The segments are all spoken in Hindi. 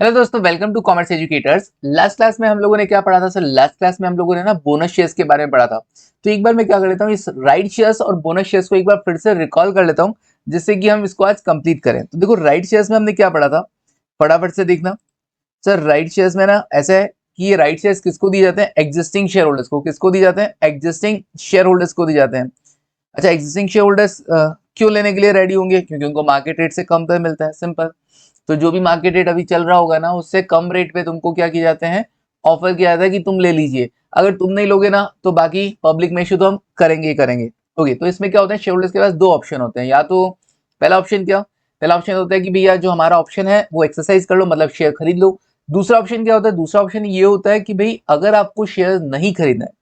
हेलो दोस्तों, welcome to Commerce Educators. Last class में हम लोगों ने क्या पढ़ा था सर? लास्ट क्लास में हम लोगों ने ना बोनस शेयर्स के बारे में पढ़ा था। तो एक बार मैं क्या कर लेता हूँ, इस राइट शेयर्स और बोनस शेयर्स को एक बार फिर से रिकॉल कर लेता हूँ, जिससे कि हम इसको आज कंप्लीट करें। तो देखो, राइट शेयर्स में हमने क्या पढ़ा था, फटाफट से देखना। सर राइट शेयर्स में ना ऐसा है कि ये राइट शेयर्स किसको दिए जाते हैं? एग्जिस्टिंग शेयर होल्डर्स को। किसको दिए जाते हैं? एग्जिस्टिंग शेयर होल्डर्स को दिए जाते हैं। अच्छा, एग्जिस्टिंग शेयर होल्डर्स क्यों लेने के लिए रेडी होंगे? क्योंकि उनको मार्केट रेट से कम पे मिलता है, सिंपल। तो जो भी मार्केट रेट अभी चल रहा होगा ना, उससे कम रेट पे तुमको क्या किए जाते हैं, ऑफर किया जाता है कि तुम ले लीजिए। अगर तुम नहीं लोगे ना, तो बाकी पब्लिक में इशू तो हम करेंगे ही करेंगे। ओके, तो इसमें क्या होता है, शेयर होल्डर्स के पास दो ऑप्शन होते हैं। या तो पहला ऑप्शन क्या, पहला ऑप्शन होता है कि भैया जो हमारा ऑप्शन है वो एक्सरसाइज कर लो, मतलब शेयर खरीद लो। दूसरा ऑप्शन क्या होता है? दूसरा ऑप्शन ये होता है कि भाई अगर आपको शेयर नहीं खरीदना है,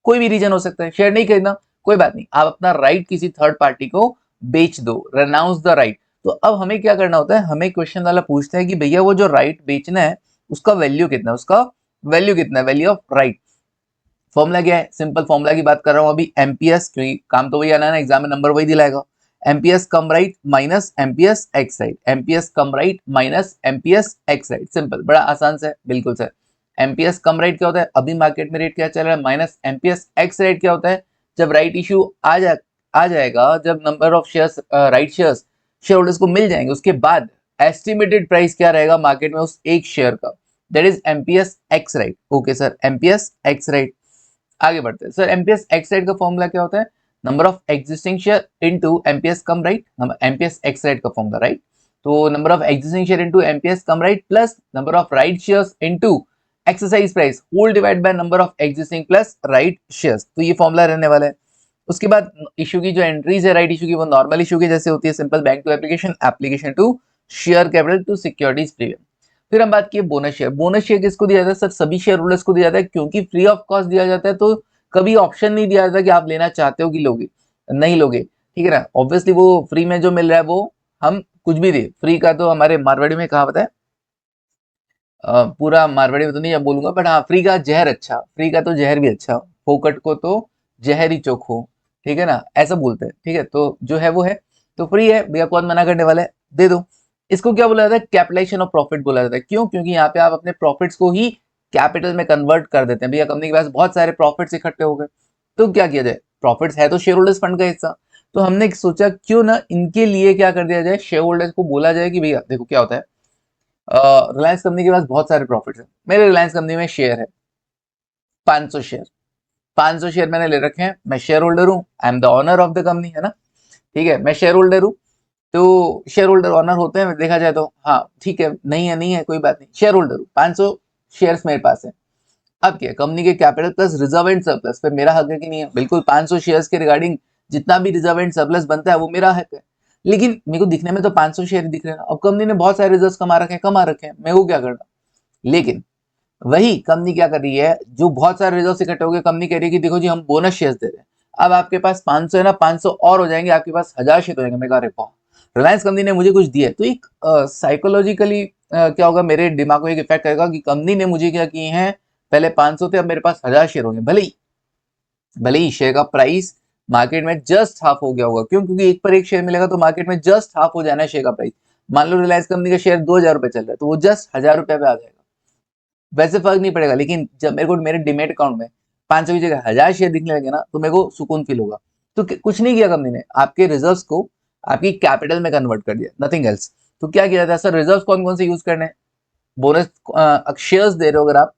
कोई भी रीजन हो सकता है, शेयर नहीं खरीदना, कोई बात नहीं, आप अपना राइट किसी थर्ड पार्टी को बेच दो, रेनाउंस द राइट। तो अब हमें क्या करना होता है, हमें क्वेश्चन वाला पूछता है कि भैया वो जो राइट बेचना है उसका वैल्यू कितना है, उसका वैल्यू कितना है, वैल्यू ऑफ राइट। फॉर्मूला क्या है? सिंपल फॉर्मूला की बात कर रहा हूं अभी, एमपीएस, क्योंकि काम तो वही आना है ना, एग्जाम में नंबर वही दिलाएगा। MPS cum right minus MPS ex right, MPS cum right minus MPS ex right. Simple, बड़ा आसान से, बिल्कुल सर। एमपीएस कम राइट क्या होता है? अभी मार्केट में रेट क्या चल रहा है, माइनस एमपीएस एक्स राइट क्या होता है? जब राइट इश्यू आ जाएगा, जब number of shares right shares share holders को मिल जाएंगे, उसके बाद एस्टिमेटेड प्राइस क्या रहेगा मार्केट में उस एक शेयर का, that is MPS ex right. Okay sir, MPS ex right. आगे बढ़ते हैं सर, एमपीएस एक्स राइट का फॉर्मूला क्या होता है? Number of existing share into MPS cum right, MPS ex right का फॉर्मूला, राइट। तो number of existing share into MPS cum right plus number of right shares into exercise price whole divide by number of existing plus right shares. तो ये फॉर्मूला रहने वाला है। उसके बाद इशू की जो एंट्रीज है राइट इशू की, वो नॉर्मल इशू की जैसे होती है, simple bank to application, application to share capital to securities premium. फिर हम बात की बोनस शेयर। बोनस शेयर किसको दिया जाता है सर? सभी शेयर होल्डर्स को दिया जाता है, क्योंकि फ्री ऑफ कॉस्ट दिया जाता है। तो कभी ऑप्शन नहीं दिया जाता कि आप लेना चाहते हो कि लोगे, नहीं लोगे, ठीक है ना। ऑब्वियसली वो फ्री में जो मिल रहा है वो हम कुछ भी दे, फ्री का तो हमारे मारवाड़ी में कहावत है, पूरा मारवाड़ी में तो नहीं बोलूंगा, बट हाँ, फ्री का जहर अच्छा, फ्री का तो जहर भी अच्छा, फोकट को तो जहर ही चोखो, ठीक है ना, ऐसा बोलते हैं, ठीक है। तो जो है वो है, तो फ्री है भैया, कौन मना करने वाला है, दे दो। इसको क्या बोला जाता है? कैपिटलाइजेशन ऑफ प्रॉफिट बोला जाता है। क्यों? क्योंकि यहाँ पे आप अपने प्रॉफिट्स को ही कैपिटल में कन्वर्ट कर देते हैं। भैया कंपनी के पास बहुत सारे प्रॉफिट्स इकट्ठे हो गए, तो क्या किया जाए, प्रॉफिट्स है तो शेयर होल्डर्स फंड का हिस्सा। तो हमने सोचा क्यों ना इनके लिए क्या कर दिया जाए, शेयर होल्डर्स को बोला जाए कि भैया देखो क्या होता है, रिलायंस कंपनी के पास बहुत सारे प्रॉफिट्स हैं, मेरे रिलायंस कंपनी में शेयर है 500 शेयर, 500 शेयर मैंने ले रखे हैं, मैं शेयर होल्डर हूँ, I am the owner of the company, है ना, ठीक है, मैं शेयर होल्डर हूँ। तो शेयर होल्डर ऑनर होते हैं देखा जाए तो, हाँ ठीक है, नहीं है कोई बात नहीं, शेयर होल्डर हूँ, 500 शेयर्स मेरे पास है। अब क्या, कंपनी के capital plus reserve and surplus पे मेरा हक है कि नहीं है? बिल्कुल, 500 शेयर्स के रिगार्डिंग जितना भी रिजर्व एंड सरप्लस बनता है वो मेरा हक है। लेकिन मेरे को दिखने में तो 500 शेयर दिख रहे हैं, अब कंपनी ने बहुत सारे रिजर्व कमा रखे हैं, मेरे को क्या करना। लेकिन वही कंपनी क्या कर रही है, जो बहुत सारे रिजर्व इकट्ठे हो गए, कंपनी कह रही है कि देखो जी हम बोनस शेयर्स दे रहे हैं। अब आपके पास 500 है ना, 500 और हो जाएंगे, आपके पास 1000 शेयर हो जाएंगे। मैं कह रहा हूँ रिलायंस कंपनी ने मुझे कुछ दिया है, तो एक साइकोलॉजिकली क्या होगा, मेरे दिमाग को एक इफेक्ट करेगा कि कंपनी ने मुझे क्या किए हैं, पहले 500 थे, अब मेरे पास 1000 शेयर होंगे। भले ही शेयर का प्राइस मार्केट में जस्ट हाफ हो गया होगा। क्यों? क्योंकि एक पर एक शेयर मिलेगा तो मार्केट में जस्ट हाफ हो जाना है शेयर का प्राइस। मान लो रिलायंस कंपनी का शेयर 2000 रुपए चल रहा है, तो वो जस्ट 1000 रुपए पे आ जाएगा, वैसे फर्क नहीं पड़ेगा। लेकिन जब मेरे को मेरे डिमेट अकाउंट में 500 की जगह 1000 शेयर दिखने लगे ना, तो मेरे को सुकून फील होगा। तो कुछ नहीं किया कंपनी ने, आपके रिजर्व्स को आपकी कैपिटल में कन्वर्ट कर दिया, नथिंग एल्स। तो क्या किया जाता है सर, रिजर्व्स कौन कौन से यूज करने हैं? बोनस शेयर्स दे रहे हो अगर आप,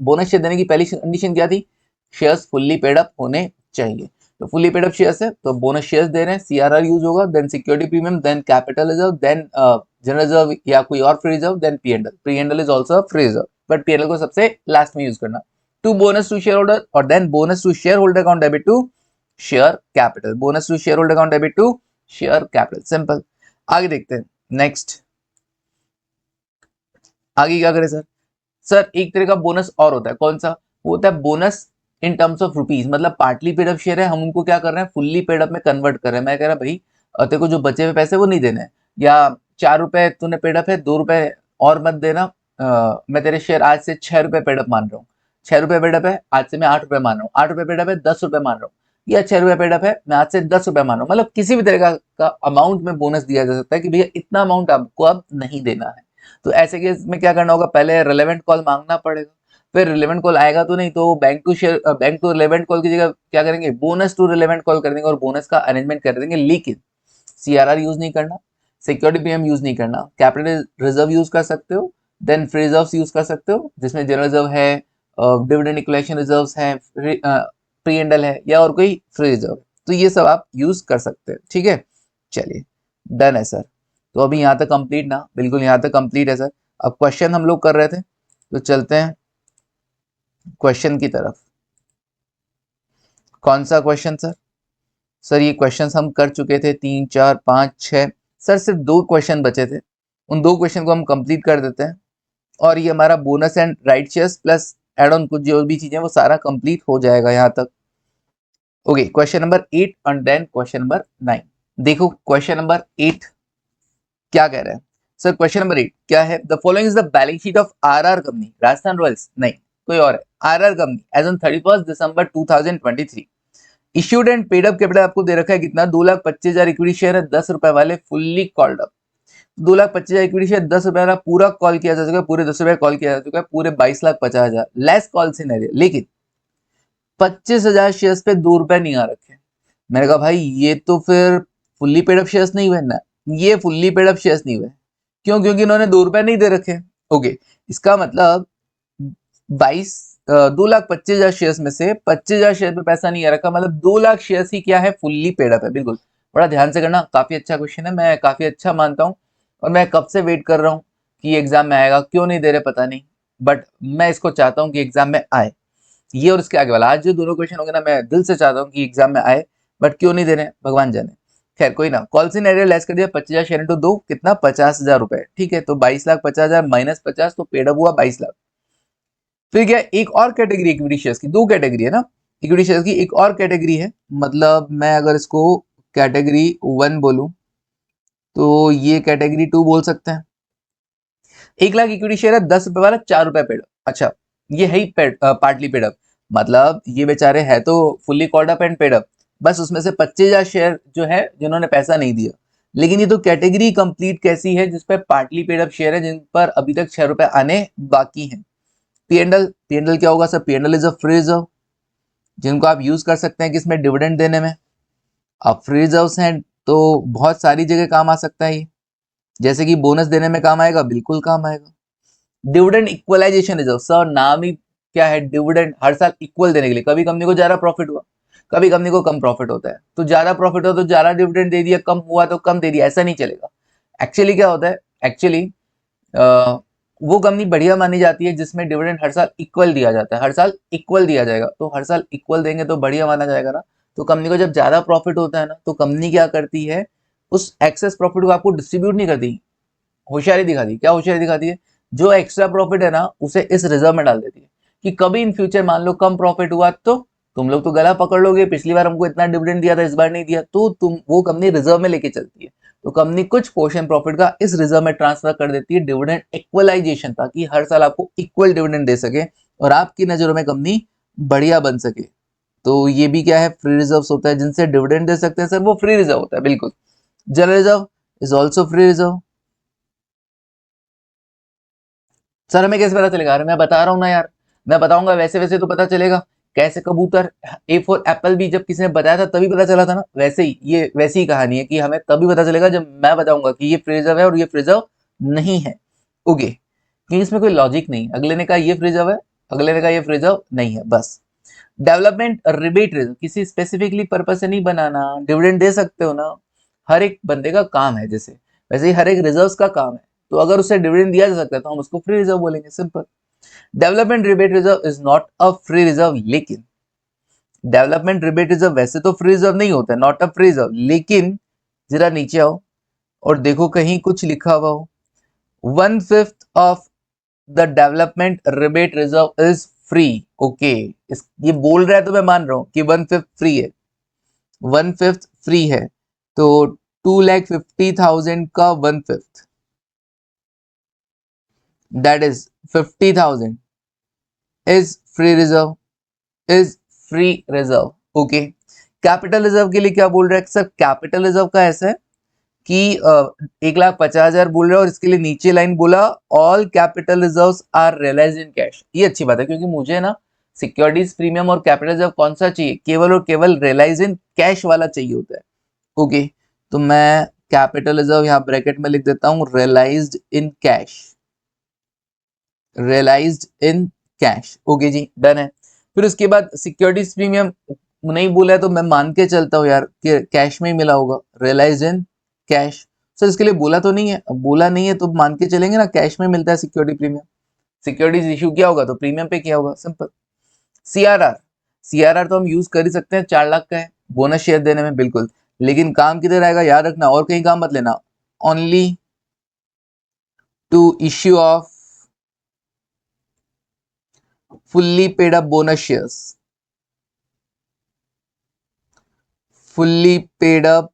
बोनस शेयर देने की पहली कंडीशन क्या थी? शेयर्स फुल्ली पेड अप होने चाहिए। तो फुल्ली पेड अप शेयर्स है तो बोनस शेयर्स दे रहे हैं, सीआरआर यूज होगा, then security premium, then capital reserve, then general reserve या कोई और free reserve, then P and L is also free reserve, but PNL को सबसे लास्ट में यूज करना। To bonus to share holder और then bonus to share holder account debit to share capital, bonus to share holder account debit to share capital, simple. आगे देखते हैं, नेक्स्ट आगे क्या करें सर? सर एक तरह का बोनस और होता है, कौन सा? वो होता है bonus in terms of rupees, मतलब पार्टली पेड अप शेयर है, हम उनको क्या कर रहे हैं, फुल्ली पेड अप में कन्वर्ट कर रहे हैं। मैं कह रहा भाई तेरे को जो बचे हुए पैसे वो नहीं देने हैं, या 4 रुपए तूने पेड अप है, 2 रुपए और मत देना, मैं तेरे शेयर आज से 6 रुपए पेड अप मान रहा हूँ, 6 रुपए पेड अप है, आज से मैं 8 रुपए मान रहा हूँ, 8 रुपए पेड अप है, 10 रुपए मान रहा हूँ, या 6 रुपए पेड अप है, मैं आज से 10 रुपए मान रहा हूँ। मतलब किसी भी तरह का अमाउंट में बोनस दिया जा सकता है कि भैया इतना अमाउंट आपको अब नहीं देना है। तो ऐसे केस में क्या करना होगा, पहले रिलेवेंट कॉल मांगना पड़ेगा, फिर रिलेवेंट कॉल आएगा तो नहीं तो बैंक टू रिलेवेंट कॉल की जगह क्या करेंगे, बोनस टू रिलेवेंट कॉल कर देंगे और बोनस का अरेंजमेंट कर देंगे। लेकिन सीआरआर यूज नहीं करना, सिक्योरिटी प्रीमियम यूज नहीं करना, कैपिटल रिजर्व यूज कर सकते हो, देन फ्री रिजर्व यूज कर सकते हो जिसमें जनरल रिजर्व है, डिविडेंड इक्वलाइजेशन रिजर्व्स हैं, प्री एंडल है या और कोई फ्री रिजर्व, तो ये सब आप यूज कर सकते हैं। ठीक है, चलिए डन है सर। तो अभी यहाँ तक कंप्लीट ना, बिल्कुल यहाँ तक कंप्लीट है सर। अब क्वेश्चन हम लोग कर रहे थे तो चलते हैं क्वेश्चन की तरफ। कौन सा क्वेश्चन सर? सर ये क्वेश्चंस हम कर चुके थे, 3 4 5 6 सर, सिर्फ 2 क्वेश्चन बचे थे, उन 2 क्वेश्चन को हम कंप्लीट कर देते हैं और ये हमारा bonus and right shares plus add on कुछ जो भी चीजें वो सारा कंप्लीट हो जाएगा यहाँ तक। Okay, question number 8 and then question number 9। देखो क्वेश्चन नंबर 8 क्या कह रहे हैं सर। क्वेश्चन नंबर 8 क्या है, the following is the balance sheet of RR company Rajasthan Royals, नहीं कोई और है, RR company as on 31 December 2023। Issued and paid up capital आपको दे रखा है कितना, 2,25,000 इक्विटी शेयर है 10 रुपए वाले fully called up. 2,25,000 equity share 10 रुपए वाला पूरा कॉल किया जा चुका है, पूरे 10 रुपए कॉल किया जा चुका है, पूरे 22,50,000 लेस कॉल सिनेरियो। लेकिन 25,000 शेयर्स पे 2 रुपए नहीं आ रखे। मैंने कहा भाई ये तो फिर फुल्ली पेड अप शेयर्स नहीं हुए ना, ये फुल्ली पेड अप शेयर्स नहीं हुए। क्यों? क्योंकि इन्होंने 2 रुपए नहीं दे रखे। ओके, इसका मतलब 2,25,000 शेयर्स में से 25,000 शेयर पे पैसा नहीं आ रखा, मतलब 2 लाख शेयर्स ही क्या है, फुल्ली पेड अप है। बिल्कुल, बड़ा ध्यान से करना, काफी अच्छा क्वेश्चन है, मैं काफी अच्छा मानता हूँ और मैं कब से वेट कर रहा हूँ कि एग्जाम में आएगा, क्यों नहीं दे रहे पता नहीं, बट मैं इसको चाहता हूँ कि एग्जाम में आए। ये और इसके आगे वाला आज जो दोनों क्वेश्चन होंगे ना, मैं दिल से चाहता हूँ कि एग्जाम में आए, बट क्यों नहीं दे रहे भगवान जाने। खैर कोई ना, कॉल सिनेरियो लेस कर दिया, 25,000 शेयर इंटू 2 कितना, 50,000 रुपए। ठीक है, तो 22,50,000 माइनस 50 तो पेड अप हुआ 22 लाख। फिर क्या, एक और कैटेगरी इक्विटी शेयर्स की, 2 कैटेगरी है ना इक्विटी शेयर्स की, एक और कैटेगरी है, मतलब मैं अगर इसको कैटेगरी 1 बोलूं तो ये कैटेगरी 2 बोल सकते हैं। 1 लाख इक्विटी शेयर है 10 रुपए वाला, 4 रुपए पेड। अच्छा, ये है ही पार्टली पेड अप, मतलब ये बेचारे है तो fully called up and paid up, बस उसमें से 25,000 शेयर जो है जिन्होंने पैसा नहीं दिया। लेकिन ये तो कैटेगरी कंप्लीट कैसी है जिसपे पार्टली पेड अप शेयर है, जिन पर अभी तक 6 रुपए आने बाकी हैं। पीएनएल, पीएनएल क्या होगा sir, PNL is a free reserve जिनको आप यूज कर सकते हैं किसमें, डिविडेंड देने में। अब फ्री रिजर्व्स हैं तो बहुत सारी जगह काम आ सकता है ये, जैसे कि बोनस देने में काम आएगा, बिल्कुल काम आएगा। डिविडेंड इक्वलाइजेशन रिजर्व, सर नाम ही क्या है, डिविडेंड हर साल इक्वल देने के लिए, कभी कंपनी को ज्यादा प्रॉफिट हुआ, कभी कंपनी को कम प्रॉफिट होता है, तो ज्यादा प्रॉफिट हो तो ज्यादा डिविडेंड दे दिया, कम हुआ तो कम दे दिया, ऐसा नहीं चलेगा। एक्चुअली क्या होता है, एक्चुअली वो कंपनी बढ़िया मानी जाती है जिसमें डिविडेंड हर साल इक्वल दिया जाता है, हर साल इक्वल दिया जाएगा, तो हर साल इक्वल देंगे तो बढ़िया माना जाएगा ना। तो कंपनी को जब ज्यादा प्रॉफिट होता है ना, तो कंपनी क्या करती है, उस एक्सेस प्रॉफिट को आपको डिस्ट्रीब्यूट नहीं करती, होशियारी दिखाती। क्या होशियारी दिखाती है, जो एक्स्ट्रा प्रॉफिट है ना उसे इस रिजर्व में डाल देती है, कि कभी इन फ्यूचर मान लो कम प्रॉफिट हुआ तो तुम लोग तो गला पकड़ लोगे, पिछली बार हमको इतना डिविडेंड दिया था इस बार नहीं दिया, तो तुम वो कंपनी रिजर्व में लेके चलती है। तो कंपनी कुछ पोर्शन प्रॉफिट का इस रिजर्व में ट्रांसफर कर देती है, डिविडेंड इक्वलाइजेशन, ताकि हर साल आपको इक्वल डिविडेंड दे सके और आपकी नजरों में कंपनी बढ़िया बन सके। तो ये भी क्या है, फ्री रिजर्व होता है, जिनसे डिविडेंड दे सकते हैं सर, वो फ्री रिजर्व होता है। बिल्कुल, general reserve is also free reserve. Sir हमें कैसे पता चलेगा, अरे मैं बता रहा हूँ ना यार, मैं बताऊंगा वैसे वैसे तो पता चलेगा। कैसे कबूतर, ए फॉर एप्पल भी जब किसी ने बताया था तभी पता चला था ना, वैसे ही ये वैसी ही कहानी है कि हमें तभी पता चलेगा जब मैं बताऊंगा कि ये फ्रीजर है और ये फ्रीजर नहीं है। ओके, क्योंकि इसमें कोई लॉजिक नहीं, अगले ने कहा ये फ्रीजर है, अगले ने कहा ये फ्रीजर नहीं है, बस। डेवलपमेंट रिबेट रिजर्व किसी स्पेसिफिकली पर्पज से नहीं बनाना, डिविडेंड दे सकते हो ना, हर एक बंदे का काम है, जैसे वैसे ही हर एक रिजर्व का काम है, तो अगर उसे डिविडेंड दिया जा सकता है तो हम उसको फ्री रिजर्व बोलेंगे, simple. Development rebate reserve is not a free reserve, लेकिन डेवलपमेंट रिबेट रिजर्व वैसे तो फ्री रिजर्व नहीं होता है, नॉट अ फ्री रिजर्व, लेकिन जरा नीचे आओ और देखो कहीं कुछ लिखा हुआ हो, 1/5 of the development rebate reserve is free. Okay, ये बोल रहा है तो मैं मान रहा हूं कि 1/5 फ्री है, 1/5 फ्री है, तो 2,50,000 का 1/5 that is 50,000 is free reserve, is free reserve. Okay, capital reserve के लिए क्या बोल रहा है सर, कैपिटल रिजर्व का ऐसा है कि 1,50,000 बोल रहे हो और इसके लिए नीचे लाइन बोला all capital reserves are realised in cash. ये अच्छी बात है क्योंकि मुझे ना सिक्योरिटीज प्रीमियम और कैपिटल रिजर्व कौन सा चाहिए, केवल और केवल रियलाइज इन कैश वाला चाहिए होता है। ओके, तो मैं कैपिटल रिजर्व यहाँ ब्रैकेट में लिख देता हूँ realised in cash, realised in cash. Okay जी, डन है। फिर उसके बाद सिक्योरिटीज प्रीमियम नहीं बोला है तो मैं मान के चलता हूँ यार कि कैश में ही मिला होगा, रियलाइज इन कैश। सर इसके लिए बोला तो नहीं है, अब बोला नहीं है तो मान के चलेंगे ना कैश में मिलता है सिक्योरिटी प्रीमियम। सिक्योरिटीज इशू किया होगा तो प्रीमियम पे किया होगा, सिंपल। सीआरआर, सीआरआर तो हम यूज कर ही सकते हैं, 4 लाख का है बोनस शेयर देने में, बिल्कुल। लेकिन काम किधर आएगा याद रखना, और कहीं काम मत लेना। Only to issue of fully paid up bonus shares, fully paid up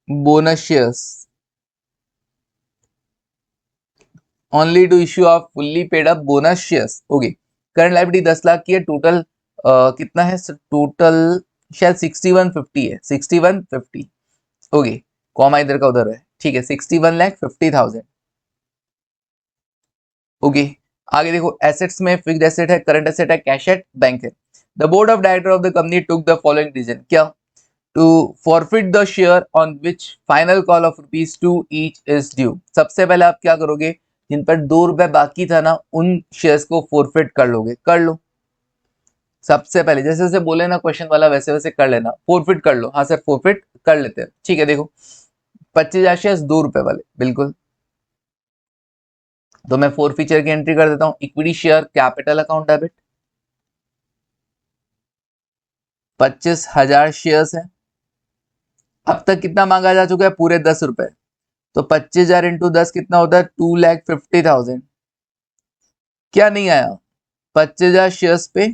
bonus shares, only to issue of fully paid up bonus shares। Okay, current liability 10 lakh की है, टोटल कितना है टोटल, शायद 6150 है, 6150। ओके, कॉमा इधर का उधर है, ठीक है, 61,50,000। ओके, आगे देखो एसेट्स में फिक्स्ड एसेट है, करंट एसेट है, कैश है, बैंक है। The board of director of the company took the following decision, क्या, to forfeit the share on which final call of ₹2 each is due। सबसे पहले आप क्या करोगे, जिन पर 2 रुपए बाकी था ना उन शेयर्स को फोरफिट कर लोगे, कर लो। सबसे पहले जैसे जैसे बोले ना क्वेश्चन वाला वैसे वैसे कर लेना, फोरफिट कर लो। हाँ सर फोरफिट कर लेते हैं, ठीक है। देखो 25,000 शेयर्स 2 रुपए वाले, बिल्कुल। तो मैं फोर फीचर की एंट्री कर देता हूँ, equity share capital account debit, 25,000 shares है। अब तक कितना मांगा जा चुका है, पूरे 10 रुपए। तो 25,000 इंटू 10 कितना होता है, 2,50,000। क्या नहीं आया, 25,000 शेयर्स पे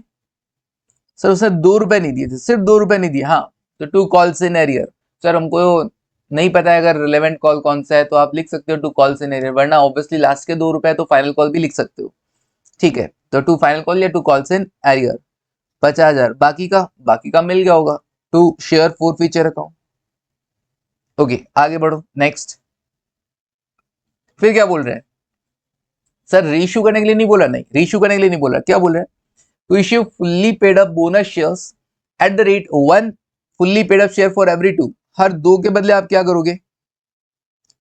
सर उसने 2 रुपए नहीं दिए थे, सिर्फ 2 रुपए नहीं दिए। हाँ, तो 2 कॉल्स इन एरियर। सर हमको नहीं पता है अगर रिलेवेंट कॉल कौन सा है, तो आप लिख सकते हो 2 कॉल्स इन एरियर, वरना ऑब्वियसली लास्ट के 2 रुपए तो फाइनल कॉल भी लिख सकते हो, ठीक है। तो 2 फाइनल कॉल या 2 कॉल्स इन एरियर, 50,000 बाकी का मिल गया होगा, 2 share four feature account. Okay, आगे बढ़ो नेक्स्ट। फिर क्या बोल रहे हैं सर, रीइश्यू करने के लिए नहीं बोला, नहीं रीइश्यू करने के लिए नहीं बोला, क्या बोल रहे हैं, to issue fully paid up bonus shares at the rate 1 fully paid up share for every 2। हर 2 के बदले आप क्या करोगे,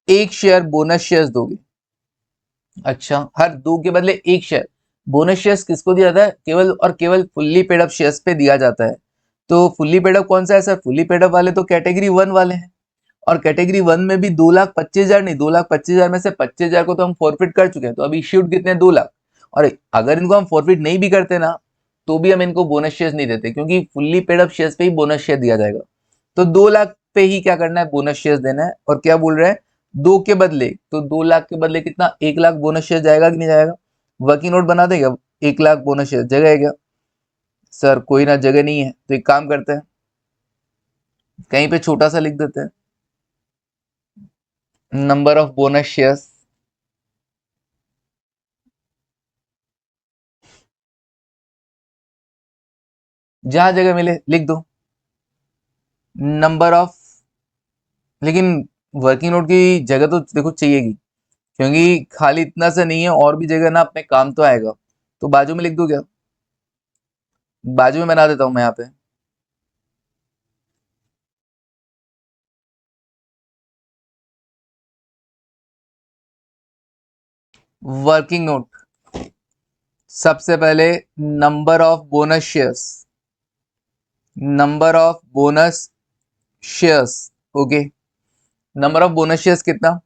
1 शेयर बोनस शेयर्स दोगे। अच्छा, हर 2 के बदले 1 शेयर बोनस शेयर्स किसको दिया जाता है, केवल और केवल फुल्ली पेड अप शेयर्स पे दिया जाता है। तो फुल्ली पेड अप कौन सा है सर, फुल्ली पेड अप वाले तो कैटेगरी 1 वाले हैं, और कैटेगरी 1 में भी 2,25,000 नहीं, 2,25,000 में से 25,000 को तो हम फॉरफिट कर चुके हैं, तो अभी इश्यूड कितने 2 लाख। और अगर इनको हम फॉरफिट नहीं भी करते ना तो भी हम इनको बोनस शेयर्स नहीं देते, क्योंकि फुल्ली पेड अप शेयर्स पे ही बोनस शेयर दिया जाएगा। तो 2 लाख पे ही क्या करना है, बोनस शेयर्स देना है। और क्या बोल रहे हैं, 2 के बदले, तो 2 लाख के बदले कितना, 1 लाख बोनस शेयर जाएगा कि नहीं जाएगा। वर्किंग नोट बना देगा, 1 लाख बोनस शेयर जगह है क्या, सर कोई ना जगह नहीं है, तो एक काम करते हैं कहीं पे छोटा सा लिख देते हैं, नंबर ऑफ बोनस शेयर्स। जहां जगह मिले लिख दो नंबर ऑफ, लेकिन वर्किंग नोट की जगह तो देखो चाहिएगी, क्योंकि खाली इतना सा नहीं है, और भी जगह ना अपने काम तो आएगा। तो बाजू में लिख दो क्या, बाजू में बना देता हूं मैं यहाँ पे, वर्किंग नोट। सबसे पहले number of bonus shares, number of bonus shares. Okay, number of bonus shares कितना,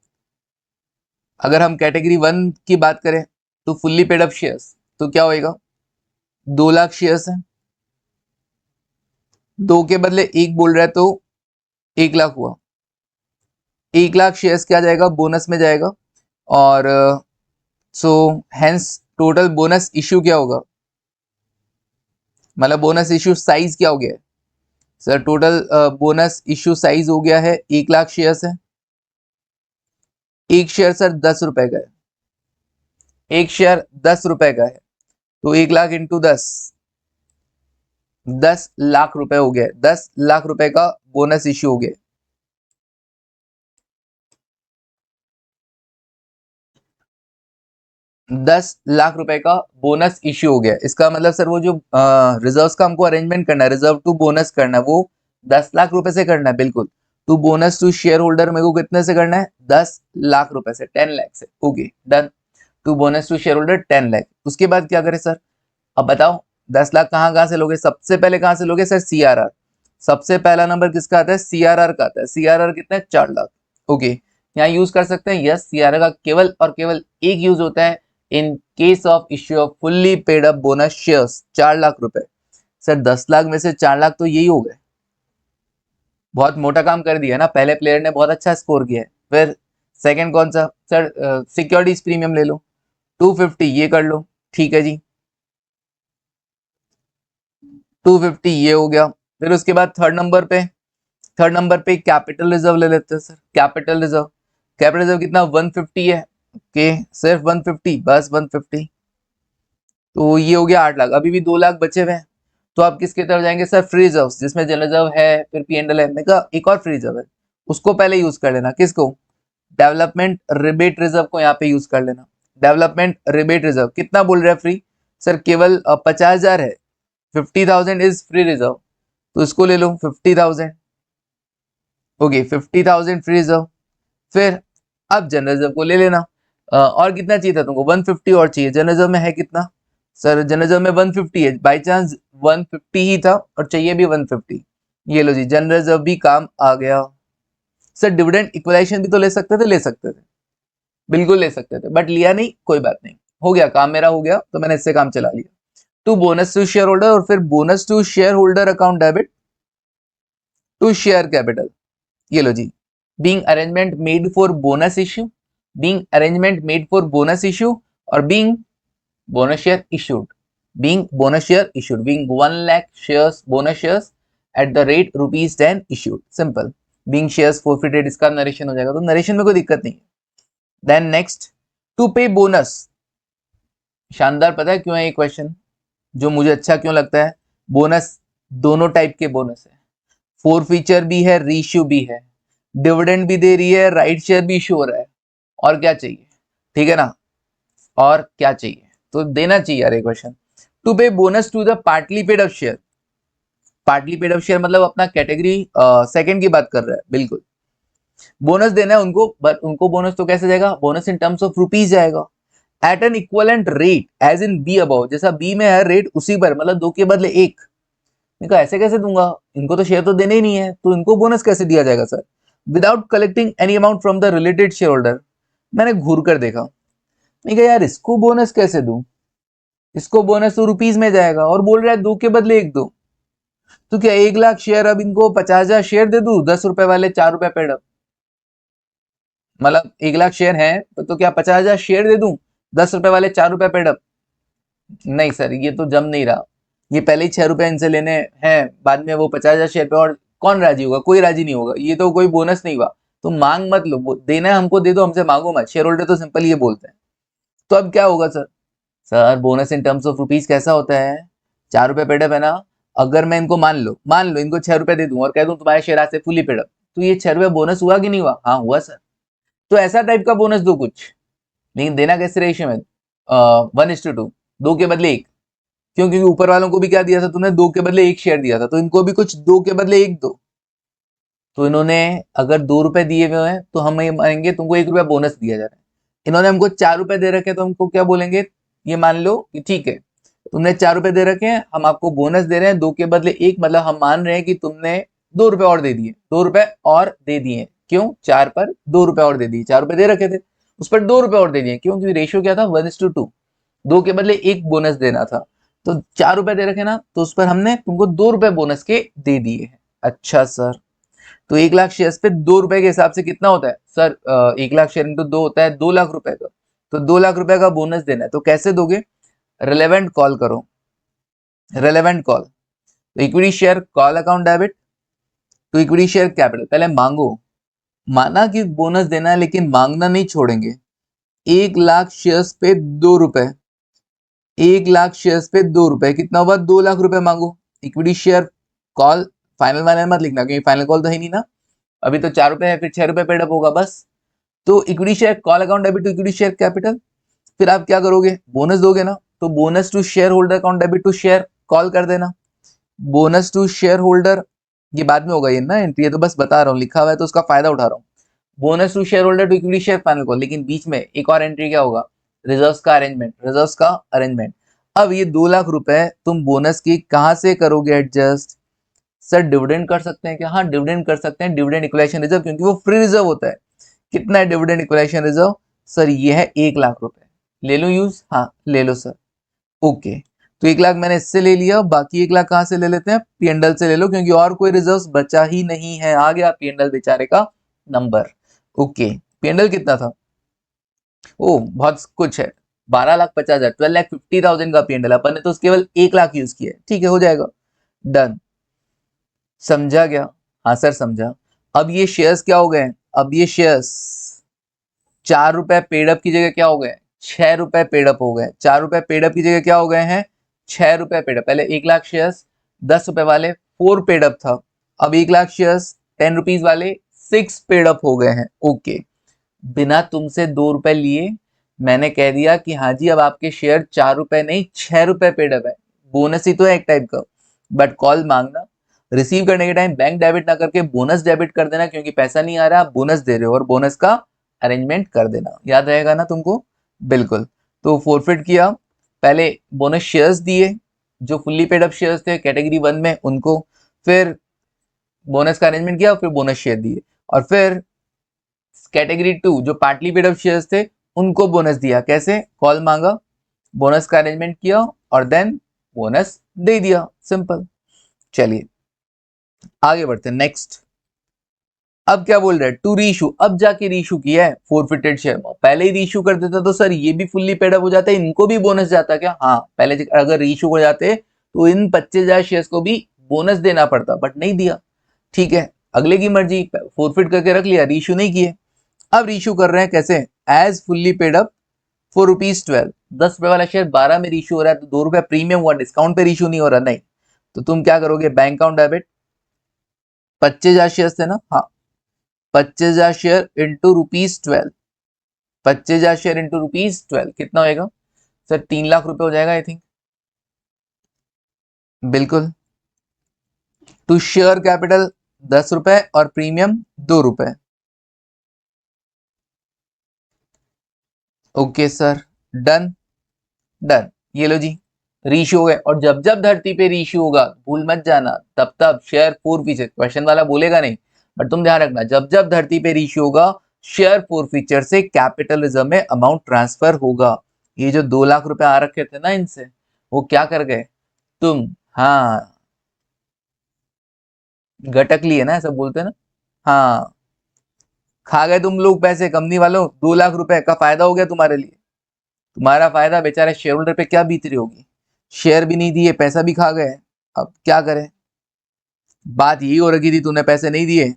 अगर हम कैटेगरी 1 की बात करें तो फुल्ली पेड अप शेयर्स, तो क्या होएगा, 2 लाख शेयर्स है, 2 के बदले 1 बोल रहा है तो 1 लाख हुआ, 1 लाख शेयर्स क्या जाएगा, बोनस में जाएगा। और so hence total bonus issue क्या होगा, मतलब बोनस इश्यू साइज क्या हो गया है sir, total bonus issue size हो गया है 1 लाख शेयर्स है। एक शेयर सर 10 रुपए का है, एक शेयर 10 रुपए का है, तो 1 लाख इंटू 10, 10 लाख रुपए हो गया, 10 लाख रुपए का बोनस इश्यू हो गया। 10 लाख रुपए का बोनस इश्यू हो गया। इसका मतलब सर वो जो रिजर्व्स का हमको अरेंजमेंट करना है, रिजर्व टू बोनस करना है, वो 10 लाख रुपए से करना है। बिल्कुल, to bonus to share holder मेरे को कितने से करना है? 10 लाख रुपए से, 10 लाख से। Okay done. To bonus to share holder 10 lakh. उसके बाद क्या करें सर? अब बताओ 10 लाख कहाँ कहाँ से लोगे? सबसे पहले कहाँ से लोगे सर? CRR। सबसे पहला नंबर किसका आता है? CRR का आता है। CRR कितना है? 4 लाख। ओके, यहाँ यूज कर सकते हैं। यस, CRR का केवल और केवल एक यूज होता है in case of issue off fully paid up bonus shares. 4 lakh रुपए सर, 10 लाख में से 4 लाख तो यही हो गए। बहुत मोटा काम कर दिया ना, पहले प्लेयर ने बहुत अच्छा स्कोर किया है। फिर सेकंड कौन सा सर? सिक्योरिटीज प्रीमियम ले लो, 250 ये कर लो। ठीक है जी, 250 ये हो गया। फिर उसके बाद थर्ड नंबर पे कैपिटल रिजर्व ले लेते हैं सर। कैपिटल रिजर्व कितना? 150 है। ओके, सिर्फ 150, बस 150। तो ये हो गया 8 लाख। अभी भी 2 लाख बचे हुए हैं। तो आप किसकी तरफ जाएंगे सर? फ्री रिजर्व, जिसमें जनरल रिजर्व है, फिर P&L है। मैं कहा एक और फ्री रिजर्व है, उसको पहले यूज कर लेना। किसको? डेवलपमेंट रिबेट रिजर्व को यहाँ पे यूज कर लेना। डेवलपमेंट रिबेट रिजर्व कितना बोल रहे हैं फ्री? सर केवल 50,000 है। 50,000 इज फ्री रिजर्व, तो इसको ले लो 50,000। Okay, 50,000 free reserve. फिर अब जनरल रिजर्व को ले लेना। और कितना चाहिए था तुमको? 150 और चाहिए। जनरल रिजर्व में है कितना सर? जनरल रिजर्व में 150 है। बाई चांस 150 ही था और चाहिए भी 150। ये लो जी, जनरल रिजर्व भी काम आ गया। सर डिविडेंड इक्वलाइजेशन भी तो ले सकते थे, बिल्कुल ले सकते थे, बट लिया नहीं। कोई बात नहीं, हो गया काम, मेरा हो गया, तो मैंने इससे काम चला लिया। To bonus to share holder, और फिर bonus to share holder account debit to share capital. ये लो जी, being arrangement made for bonus issue, और being bonus share issued, being 1 lakh shares, bonus shares at the rate ₹10 issued. Simple. Being shares forfeited, इसका नरेशन हो जाएगा, तो नरेशन में कोई दिक्कत नहीं है। Then next, to pay bonus. शानदार, पता है क्यों है ये क्वेश्चन? जो मुझे अच्छा क्यों लगता है? बोनस दोनों टाइप के बोनस है, फोर फीचर भी है, रीइश्यू भी है, डिविडेंड भी दे रही है, राइट शेयर भी इशू हो रहा है। और क्या चाहिए? ठीक है ना, और क्या चाहिए? तो देना चाहिए यार ये क्वेश्चन। To pay bonus to the partly paid up share. Partly paid up share मतलब अपना कैटेगरी सेकंड की बात कर रहा है। बिल्कुल, बोनस देना है उनको, बट उनको बोनस तो कैसे जाएगा? Bonus in terms of rupees जाएगा, at an equivalent rate as in B above. जैसा बी में है रेट, उसी पर, मतलब 2 के बदले 1। इनको ऐसे कैसे दूंगा? इनको तो शेयर तो देने ही नहीं है, तो इनको बोनस कैसे दिया जाएगा sir? Without collecting any amount from the related share holder. मैंने घूर कर देखा, नहीं कहा यार इसको बोनस कैसे दूं? इसको बोनस तो रुपीज में जाएगा, और बोल रहा है 2 के बदले 1 दो। तो क्या 1 लाख शेयर, अब इनको 50,000 शेयर दे दूं, 10 रुपए वाले 4 रुपए पेड अप। मतलब 1 लाख शेयर है तो क्या 50,000 शेयर दे दूं, 10 रुपए वाले 4 रुपए पेड अप? नहीं सर, ये तो जम नहीं रहा। ये पहले ही 6 रुपए इनसे लेने हैं, बाद में वो 50,000 शेयर पे, और कौन राजी होगा? कोई राजी नहीं होगा। ये तो कोई बोनस नहीं हुआ। तुम मांग मत लो, देना है हमको दे दो, हमसे मांगो मत। शेयर होल्डर तो सिंपल ये बोलते हैं। तो अब क्या होगा sir? Sir bonus in terms of rupees कैसा होता है? 4 रुपए पेडअप है ना। अगर मैं इनको मान लो इनको 6 रुपए दे दूं और कह दूं तुम्हारे शेयर आज से फुली पेडअप, तो ये 6 रुपए बोनस हुआ कि नहीं हुआ? हाँ हुआ सर। तो ऐसा टाइप का बोनस दो कुछ, लेकिन देना कैसे रेशियो में? 1:2, 2 के बदले 1। क्यों? क्योंकि ऊपर वालों को भी क्या दिया था तुमने? 2 के बदले 1 शेयर दिया था, तो इनको भी कुछ 2 के बदले 1 दो। तो इन्होंने अगर 2 रुपए दिए हुए हैं तो हम ये मानेंगे तुमको 1 रुपया बोनस दिया जा रहा है। इन्होंने हमको 4 रुपए दे रखे, तो हमको क्या बोलेंगे? ये मान लो कि ठीक है, तुमने 4 रुपए दे रखे हैं, हम आपको बोनस दे रहे हैं 2 के बदले 1, मतलब हम मान रहे हैं कि तुमने 2 रुपए और दे दिए, 2 रुपए और दे दिए। क्यों? 4 पर 2 रुपए और दे दिए, 4 रुपए दे रखे थे, उस पर 2 रुपए और दे दिए। क्यों? क्योंकि रेशियो क्या था? 1:2, 2 के बदले 1 बोनस देना था। तो 4 रुपए दे रखे ना, तो उस पर हमने तुमको 2 रुपए बोनस के दे दिए हैं। अच्छा सर, तो 1 लाख शेयर पे 2 रुपए के हिसाब से कितना होता है सर? 1 लाख शेयर इंटू 2 होता है 2 लाख रुपए का। तो 2 लाख रुपए का बोनस देना है, तो कैसे दोगे? रिलेवेंट कॉल करो, रिलेवेंट कॉल। तो equity share call account debit to equity share capital. पहले मांगो, माना कि बोनस देना है, लेकिन मांगना नहीं छोड़ेंगे। 1 लाख शेयर्स पे 2 रुपए, 1 लाख शेयर्स पे 2 रुपए, कितना हुआ? 2 लाख रुपए मांगो। Equity share call, final vinyl मत लिखना, क्योंकि फाइनल कॉल तो है नहीं ना। अभी तो 4 रुपए है, फिर 6 रुपए पेड अप होगा बस। तो equity share call account debit to equity share capital, फिर आप क्या करोगे, बोनस दोगे ना, तो bonus to share holder account debit to share call कर देना। बोनस टू शेयर होल्डर ये बाद में होगा ये ना एंट्री, है तो बस बता रहा हूँ, लिखा हुआ है तो उसका फायदा उठा रहा हूँ। Bonus to share holder to equity share final call, लेकिन बीच में एक और एंट्री क्या होगा, रिजर्व्स का अरेंजमेंट, रिजर्व्स का अरेंजमेंट। अब ये 2 लाख रुपए तुम बोनस की कहां से करोगे एडजस्ट, सर डिविडेंड कर सकते हैं क्या, हाँ डिविडेंड कर सकते हैं, डिविडेंड इक्वलाइजेशन रिजर्व, क्योंकि वो फ्री रिजर्व होता है। कितना है डिविडेंड इक्वलाइजेशन रिजर्व, सर ये है 1 लाख रुपए, ले लो यूज, हाँ ले लो सर। ओके, तो 1 लाख मैंने इससे ले लिया, बाकी 1 लाख कहां से ले लेते हैं, पीएनडल से ले लो, क्योंकि और कोई रिजर्व बचा ही नहीं है। आ गया पीएनडल बेचारे का नंबर। ओके, पीएनडल कितना था, ओ बहुत कुछ है, 12,50,000, 12,50,000 का पीएनडल, अपन ने तो केवल 1 लाख यूज किया है, ठीक है हो जाएगा, डन। समझा गया, हाँ सर समझा। अब ये शेयर्स क्या हो गए, अब ये शेयर्स 4 रुपए पेडअप की जगह क्या हो गए, 6 रुपए पेडअप हो गए, 4 रुपए पेडअप की जगह क्या हो गए हैं, 6 रुपए पेडअप। पहले 1 लाख शेयर्स 10 रुपए वाले 4 पेडअप था, अब 1 लाख शेयर्स 10 रुपीज वाले 6 पेडअप हो गए हैं। ओके, बिना तुमसे 2 रुपए लिए मैंने कह दिया कि हाँ जी अब आपके शेयर 4 रुपए नहीं 6 रुपए पेडअप है, बोनस ही तो है एक टाइप का। बट कॉल मांगना, रिसीव करने के टाइम बैंक डेबिट ना करके बोनस डेबिट कर देना, क्योंकि पैसा नहीं आ रहा, आप बोनस दे रहे हो, और बोनस का अरेंजमेंट कर देना, याद रहेगा ना तुमको, बिल्कुल। तो फोरफिट किया, पहले बोनस शेयर्स दिए जो फुल्ली पेड अप शेयर्स थे कैटेगरी 1 में उनको, फिर बोनस का अरेंजमेंट किया, फिर बोनस शेयर दिए, और फिर कैटेगरी 2 जो पार्टली पेड अप शेयर्स थे उनको बोनस दिया। कैसे, कॉल मांगा, बोनस का अरेंजमेंट किया और देन बोनस दे दिया, सिंपल। चलिए आगे बढ़ते हैं नेक्स्ट। अब क्या बोल रहे हैं, टू रीशू, अब जाके रीशू किया है फोरफिटेड शेयर, पहले ही रीशू कर देता तो सर ये भी फुल्ली पेड अप हो जाता है, इनको भी बोनस जाता क्या, हाँ पहले अगर रीशू हो जाते तो इन 25,000 शेयर्स को भी बोनस देना पड़ता, बट नहीं दिया, ठीक है अगले की मर्जी, फोरफिट करके रख लिया, रीशू नहीं किए। अब रीशू कर रहे हैं कैसे, as fully paid up for ₹12, 10 रुपए वाला शेयर 12 में रीशू हो रहा है, तो 2 रुपए प्रीमियम हुआ, डिस्काउंट पे रीशू नहीं हो रहा, नहीं तो तुम क्या करोगे, बैंक अकाउंट डेबिट, 25,000 शेयर थे ना, हाँ 25,000 शेयर इंटू ₹12, 25,000 शेयर इंटू ₹12 कितना होएगा सर, 3 लाख रुपए हो जाएगा आई थिंक, बिल्कुल। टू शेयर कैपिटल 10 रुपए और प्रीमियम 2 रुपए। ओके सर, डन डन, ये लो जी रीशू हो गए, और जब जब धरती पे रीशू होगा भूल मत जाना, तब तब शेयर फोर फीचर, क्वेश्चन वाला बोलेगा नहीं, बट तुम ध्यान रखना जब जब धरती पे रीशू होगा शेयर फोर फीचर से कैपिटल रिजर्व में अमाउंट ट्रांसफर होगा। ये जो 2 लाख रुपए आ रखे थे ना इनसे, वो क्या कर गए तुम, हाँ गटक लिए ना, ऐसा बोलते हैं ना, हाँ खा गए तुम लोग पैसे, कंपनी वालों 2 लाख रुपए का फायदा हो गया तुम्हारे लिए, तुम्हारा फायदा बेचारे शेयर होल्डर पे क्या बीत रही होगी, शेयर भी नहीं दिए पैसा भी खा गए, अब क्या करें। बात यही हो रखी थी, तूने पैसे नहीं दिए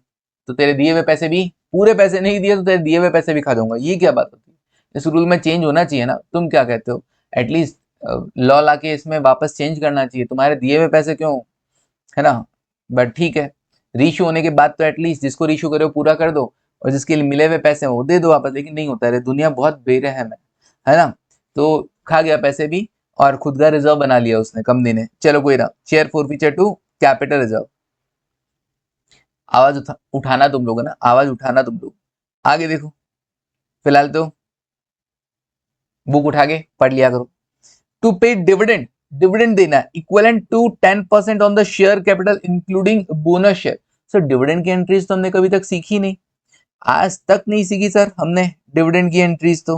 तो तेरे दिए हुए पैसे भी, पूरे पैसे नहीं दिए तो तेरे दिए हुए पैसे भी खा जाऊंगा, ये क्या बात होती है, इस रूल में चेंज होना चाहिए ना, तुम क्या कहते हो, एटलीस्ट लॉ लाके इसमें वापस चेंज करना चाहिए, तुम्हारे दिए हुए पैसे क्यों, है ना। बट ठीक है, रीशू होने के बाद तो एटलीस्ट जिसको रीशू करे वो पूरा कर दो, और जिसके लिए मिले हुए पैसे वो दे दो वापस, लेकिन नहीं होता है, दुनिया बहुत बेरहम है ना। तो खा गया पैसे भी, और खुद का रिजर्व बना लिया उसने कंपनी ने, चलो कोई ना, share forfeiture to capital reserve. आवाज उठाना तुम लोग है ना, आवाज उठाना तुम लोग, आगे देखो, फिलहाल तो बुक उठा के पढ़ लिया करो। टू पे डिविडेंड, डिविडेंड देना equivalent to 10% on the share capital including bonus share. Sir dividend की एंट्रीज तो हमने कभी तक सीखी नहीं, आज तक नहीं सीखी सर हमने डिविडेंड की एंट्रीज, तो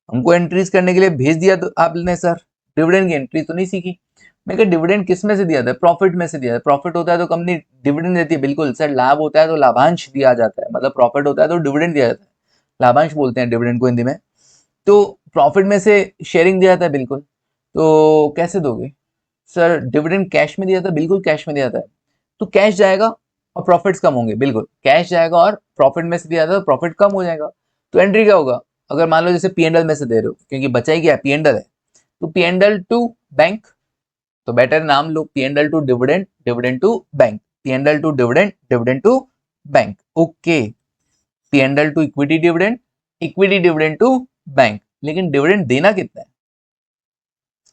हमको एंट्रीज करने के लिए भेज दिया तो आपने सर, डिविडेंड की एंट्री तो नहीं सीखी। मैं कहा डिविडेंड किस में से दिया था, प्रॉफिट में से दिया था, प्रॉफिट होता है तो कंपनी डिविडेंड देती है, बिल्कुल सर, लाभ होता है तो लाभांश दिया जाता है, मतलब प्रॉफिट होता है तो डिविडेंड दिया जाता है, लाभांश बोलते हैं डिविडेंड को हिंदी में। तो प्रॉफिट में से शेयरिंग दिया जाता है, बिल्कुल, तो कैसे दोगे सर, डिविडेंड कैश में दिया था, बिल्कुल कैश में दिया था, तो कैश जाएगा और प्रॉफिट्स कम होंगे, बिल्कुल कैश जाएगा और प्रॉफिट में से दिया था तो प्रॉफिट कम हो जाएगा, तो एंट्री क्या होगा, अगर मान लो जैसे पीएनडल में से दे रहे हो, क्योंकि बचा ही क्या है, पीएनडल है, तो पीएनडल टू बैंक, तो बेटर नाम लो PNL to dividend, dividend to bank, PNL to dividend, dividend to bank. Okay, PNL to equity dividend, equity dividend to bank, लेकिन डिविडेंड देना कितना है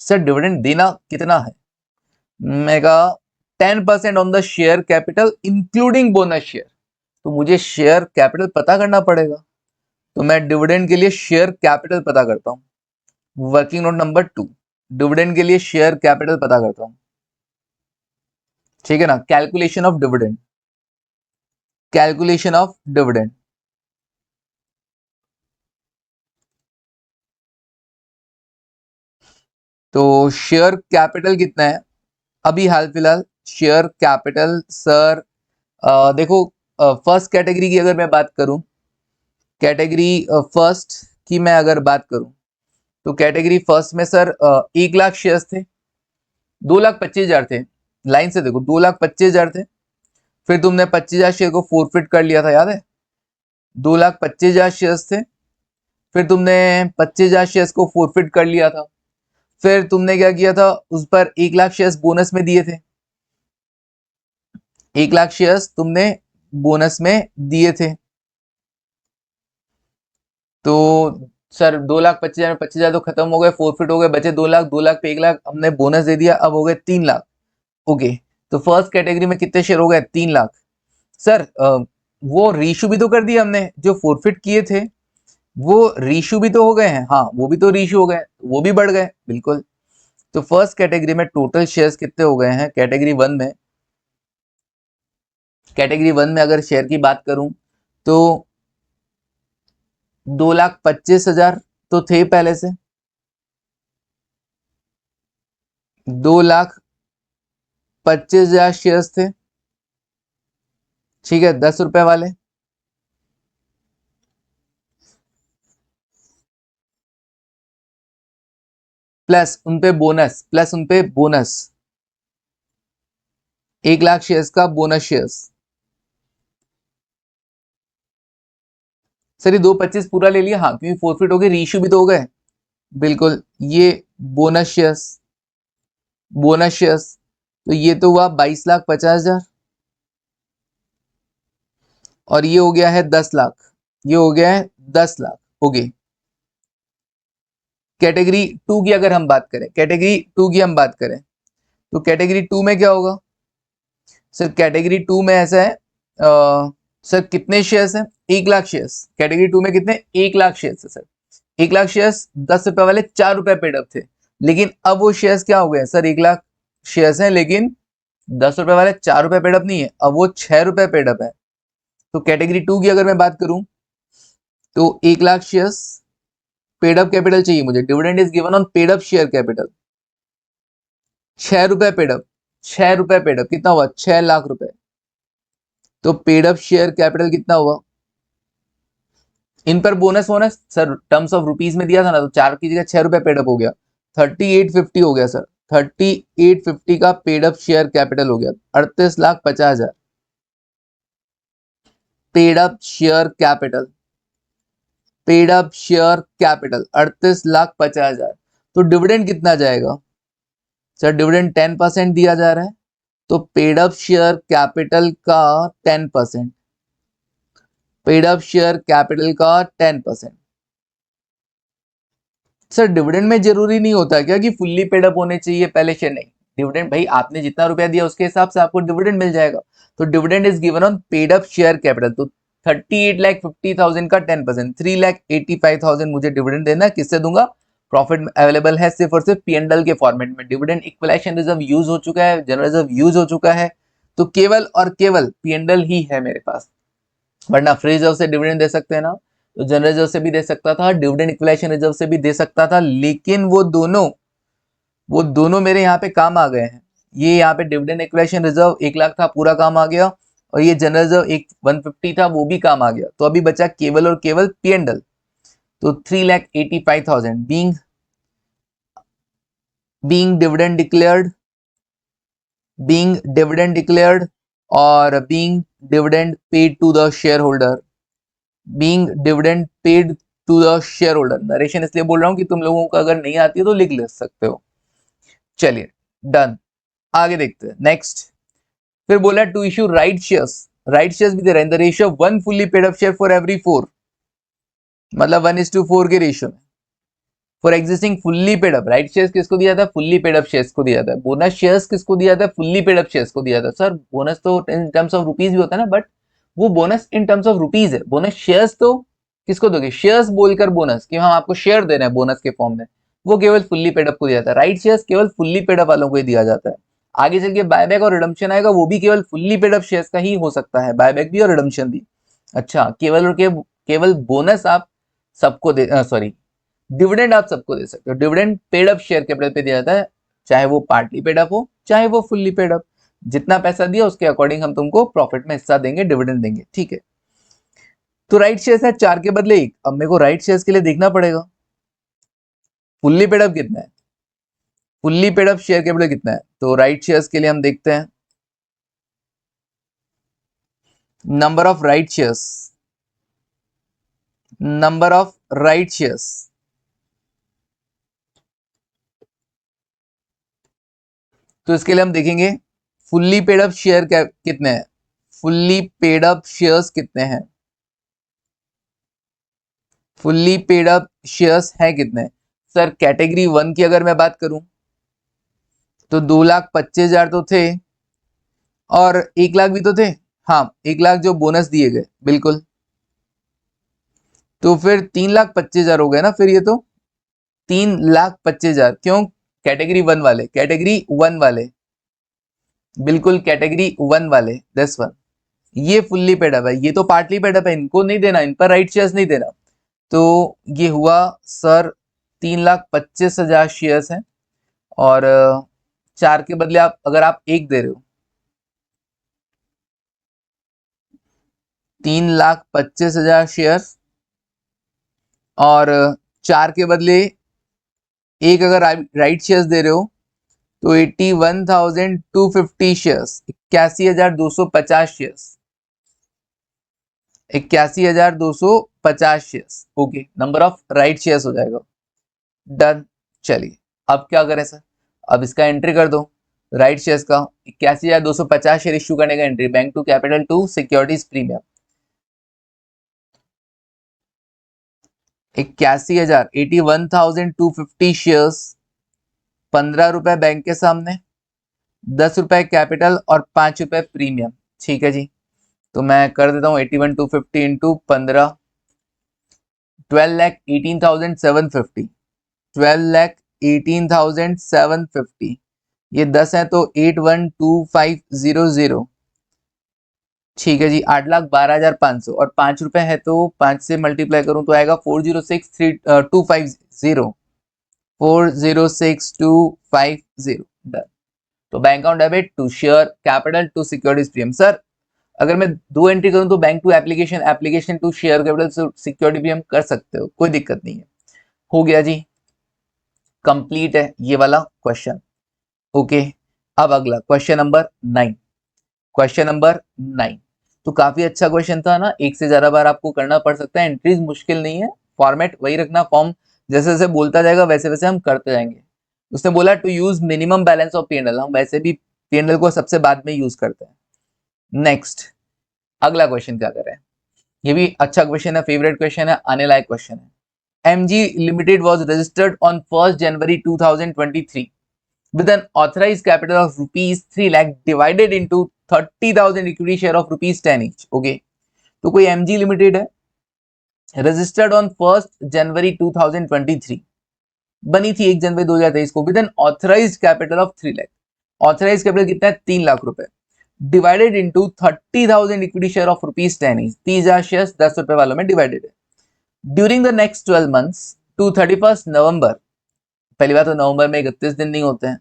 सर? डिविडेंड देना कितना है? मैं कहा 10% on the share capital including bonus share. तो मुझे शेयर कैपिटल पता करना पड़ेगा, तो मैं डिविडेंड के लिए शेयर कैपिटल पता करता हूं। वर्किंग नोट नंबर 2, डिविडेंड के लिए शेयर कैपिटल पता करता हूं, ठीक है ना। Calculation of dividend, calculation of dividend. तो शेयर कैपिटल कितना है अभी हाल फिलहाल? शेयर कैपिटल सर देखो, फर्स्ट कैटेगरी की अगर मैं बात करूं, कैटेगरी फर्स्ट की मैं अगर बात करूं, तो कैटेगरी फर्स्ट में सर 1 लाख शेयर्स थे, 2,25,000 थे। लाइन से देखो, 2,25,000 थे, फिर तुमने 25,000 शेयर को फोरफिट कर लिया था, याद है? 2,25,000 शेयर्स थे, फिर तुमने 25,000 शेयर्स को फोरफिट कर लिया था, फिर तुमने क्या किया था, उस पर 1 लाख शेयर्स बोनस में दिए थे। 1 लाख शेयर्स तुमने बोनस में दिए थे। तो सर 2,25,000 में 25,000 तो खत्म हो गए, फोरफिट हो गए, बचे 2 लाख, 2 लाख पे 1 लाख हमने बोनस दे दिया, अब हो गए 3 लाख। ओके, तो फर्स्ट कैटेगरी में कितने शेयर हो गए? 3 लाख। सर वो रीशू भी तो कर दिया हमने, जो फोरफिट किए थे वो रीशू भी तो हो गए हैं। हाँ, वो भी तो रीशू हो गए, वो भी बढ़ गए, बिल्कुल। तो फर्स्ट कैटेगरी में टोटल शेयर्स कितने हो गए हैं? कैटेगरी वन में, कैटेगरी वन में अगर शेयर की बात करूं तो 2,25,000 तो थे पहले से, 2,25,000 शेयर्स थे, ठीक है, 10 रुपए वाले। प्लस उनपे बोनस, प्लस उनपे बोनस, 1 लाख शेयर्स का बोनस शेयर्स। सर ये 2,25 पूरा ले लिया, हाँ, क्योंकि फोरफिट हो गए, रीइश्यू भी तो हो गए, बिल्कुल। ये बोनस शेयर्स, बोनस शेयर्स, तो ये तो हुआ 22,50,000, और ये हो गया है 10 लाख, ये हो गया है 10 लाख। ओके, कैटेगरी टू की अगर हम बात करें, कैटेगरी टू की हम बात करें, तो कैटेगरी टू में क्या होगा? सर कैटेगरी टू में ऐसा है, सर कितने शेयर्स हैं? 1 लाख शेयर्स। कैटेगरी टू में कितने? 1 लाख शेयर्स है सर। 1 लाख शेयर्स 10 रुपए वाले 4 रुपए पेड अप थे, लेकिन अब वो शेयर्स क्या हो गए सर? 1 लाख शेयर्स हैं, लेकिन 10 रुपए वाले 4 रुपए पेड अप नहीं है, अब वो 6 रुपए पेड अप है। तो कैटेगरी टू की अगर मैं बात करूं तो 1 lakh shares, paid up capital चाहिए मुझे, dividend is given on paid up share capital, 6 रुपए पेड अप, 6 रुपए पेड अप, कितना हुआ? 6 लाख रुपए। तो पेड अप शेयर कैपिटल कितना हुआ? इन पर बोनस वोनस सर टर्म्स ऑफ रुपीज में दिया था ना, तो 4 की जगह 6 रुपए पेड अप हो गया, 3850 हो गया सर, 3850 का पेड अप शेयर कैपिटल हो गया, 38,50,000 paid up share capital, paid up share capital 38,50,000। तो डिविडेंड कितना जाएगा सर? डिविडेंड 10% दिया जा रहा है, तो पेड अप शेयर कैपिटल का 10%, पेड अप शेयर कैपिटल का 10%। सर डिविडेंड में जरूरी नहीं होता क्या कि फुल्ली पेड अप होने चाहिए पहले शेयर? नहीं, डिविडेंड भाई आपने जितना रुपया दिया उसके हिसाब से आपको डिविडेंड मिल जाएगा। तो dividend is given on paid up share capital, तो 38,50,000 का 10%, 3,85,000 मुझे डिविडेंड देना है। किससे दूंगा? प्रॉफिट अवेलेबल है सिर्फ और सिर्फ P&L के फॉर्मेट में। डिविडेंड इक्वलाइजेशन रिजर्व यूज हो चुका है, जनरल रिजर्व यूज हो चुका है, तो केवल और केवल P&L ही है मेरे पास, वरना फ्री रिजर्व से डिविडेंड दे सकते हैं ना, तो जनरल रिजर्व से भी दे सकता था, डिविडेंड इक्वलाइजेशन रिजर्व से भी दे सकता था, लेकिन वो दोनों मेरे यहाँ पे काम आ गए हैं। ये यहाँ पे डिविडेंड इक्वलाइजेशन रिजर्व 1 लाख था, पूरा काम आ गया, और ये जनरल रिजर्व 150 था, वो भी काम आ गया। तो अभी बचा केवल और केवल P&L, तो 3,85,000 being dividend declared, और being dividend paid to the shareholder, being dividend paid to the shareholder। Narration इसलिए बोल रहा हूं कि तुम लोगों को अगर नहीं आती है तो लिख ले सकते हो। चलिए डन, आगे देखते हैं नेक्स्ट। फिर बोला to issue right shares, right shares भी दे रहे हैं, the ratio 1 fully paid up share for every 4, मतलब 1:4 के रेशियो में। For existing fully paid up, right shares किसको दिया था? फुल्ली पेड अप शेयर्स को दिया था। बोनस शेयर्स किसको दिया था? फुल्ली पेड अप शेयर्स को दिया था। सर बोनस तो इन टर्म्स ऑफ रुपीज भी होता है ना, बट वो bonus in terms of rupees है। बोनस शेयर्स तो किसको दोगे? शेयर्स बोलकर बोनस, कि हम आपको शेयर दे रहे हैं बोनस के फॉर्म में, वो केवल फुल्ली पेड अप को दिया था। राइट शेयर्स केवल फुल्ली पेड अप वालों को ही दिया जाता है। आगे चल के बायबैक और रिडम्पशन आएगा, वो भी केवल फुल्ली पेड अप शेयर्स का ही हो सकता है, बायबैक भी और रिडम्पशन भी। अच्छा, केवल बोनस आप सबको दे, सॉरी, डिविडेंड आप सबको दे सकते हो। Dividend paid up share capital पे दिया जाता है, चाहे वो पार्टली पेड अप हो चाहे वो फुल्ली पेड अप। जितना पैसा दिया उसके अकॉर्डिंग हम तुमको प्रॉफिट में हिस्सा देंगे, डिविडेंड देंगे, ठीक है। तो राइट शेयर्स है 4 के बदले 1। अब मेरे को राइट शेयर्स के लिए देखना पड़ेगा फुल्ली पेड अप कितना है, fully paid up share capital कितना है। तो राइट शेयर्स के लिए हम देखते हैं number of right shares, number of right shares. तो इसके लिए हम देखेंगे फुल्ली पेड अप शेयर कितने हैं, फुल्ली पेड अप शेयर्स कितने हैं, फुल्ली पेड अप शेयर्स हैं कितने। सर कैटेगरी 1 की अगर मैं बात करूं तो 2,25,000 तो थे और 1 लाख भी तो थे। हाँ, 1 लाख जो बोनस दिए गए, बिल्कुल। तो फिर 3,25,000 हो गए ना, फिर ये तो 3,25,000 क्यों? कैटेगरी 1 वाले, कैटेगरी 1 वाले, बिल्कुल कैटेगरी 1 वाले, दिस वन, ये फुल्ली पेड अप है, ये तो पार्टली पेड अप है, इनको नहीं देना, इन पर राइट शेयर्स नहीं देना। तो ये हुआ सर 3,25,000 शेयर्स हैं और 4 के बदले आप अगर आप 1 दे रहे हो, 3,25,000 शेयर्स और 4 के बदले 1 अगर राइट शेयर्स दे रहे हो तो 81,250 shares, 81,250 shares, 81,250 shares. Okay, number of right shares हो जाएगा। डन। चलिए अब क्या करें सर, अब इसका एंट्री कर दो राइट शेयर्स का। 81,250 शेयर इश्यू करने का entry, bank to capital to securities premium 81,000, 81,250 shares, 15 रुपए बैंक के सामने, 10 रुपए कैपिटल और 5 रुपए प्रीमियम। ठीक है जी, तो मैं कर देता हूँ 81,250 इंटू 15, 12,18,750, 12,18,750, ये 10 है तो 812500। ठीक है जी, 8,12,500 और 5 रुपए है तो 5 से मल्टीप्लाई करूं तो आएगा 406,250, 406,250। डन। तो bank account debit to share capital to securities premium. Sir अगर मैं 2 एंट्री करूं तो bank to application, application to share capital security premium कर सकते हो, कोई दिक्कत नहीं है। हो गया जी, कंप्लीट है ये वाला क्वेश्चन। ओके, अब अगला क्वेश्चन नंबर 9, क्वेश्चन नंबर 9। तो काफी अच्छा क्वेश्चन था ना, एक से ज्यादा बार आपको करना पड़ सकता है, एंट्रीज मुश्किल नहीं है, फॉर्मेट वही रखना, फॉर्म जैसे जैसे बोलता जाएगा वैसे वैसे हम करते जाएंगे। उसने बोला to use minimum balance of PNL, हम वैसे भी पीएनएल को सबसे बाद में यूज करते हैं। नेक्स्ट अगला क्वेश्चन क्या करें, ये भी अच्छा क्वेश्चन है, फेवरेट क्वेश्चन है, आने लायक क्वेश्चन है। MG Limited was registered on 1st January 2023 with an authorized capital of rupees 3 lakh divided into 30,000 equity share of rupees 10 each. Okay, तो कोई MG Limited है, रजिस्टर्ड ऑन 1st जनवरी 2023, बनी थी 1 जनवरी 2023 को, with an authorised capital of 3 lakh. Authorised capital कितना है? 3 लाख रुपए, divided into 30,000 equity share of rupees 10 each, 30,000 shares 10 रुपए वालों में डिवाइडेड है। During the next 12 months to 31st November, पहली बात तो नवंबर में 31 दिन नहीं होते हैं,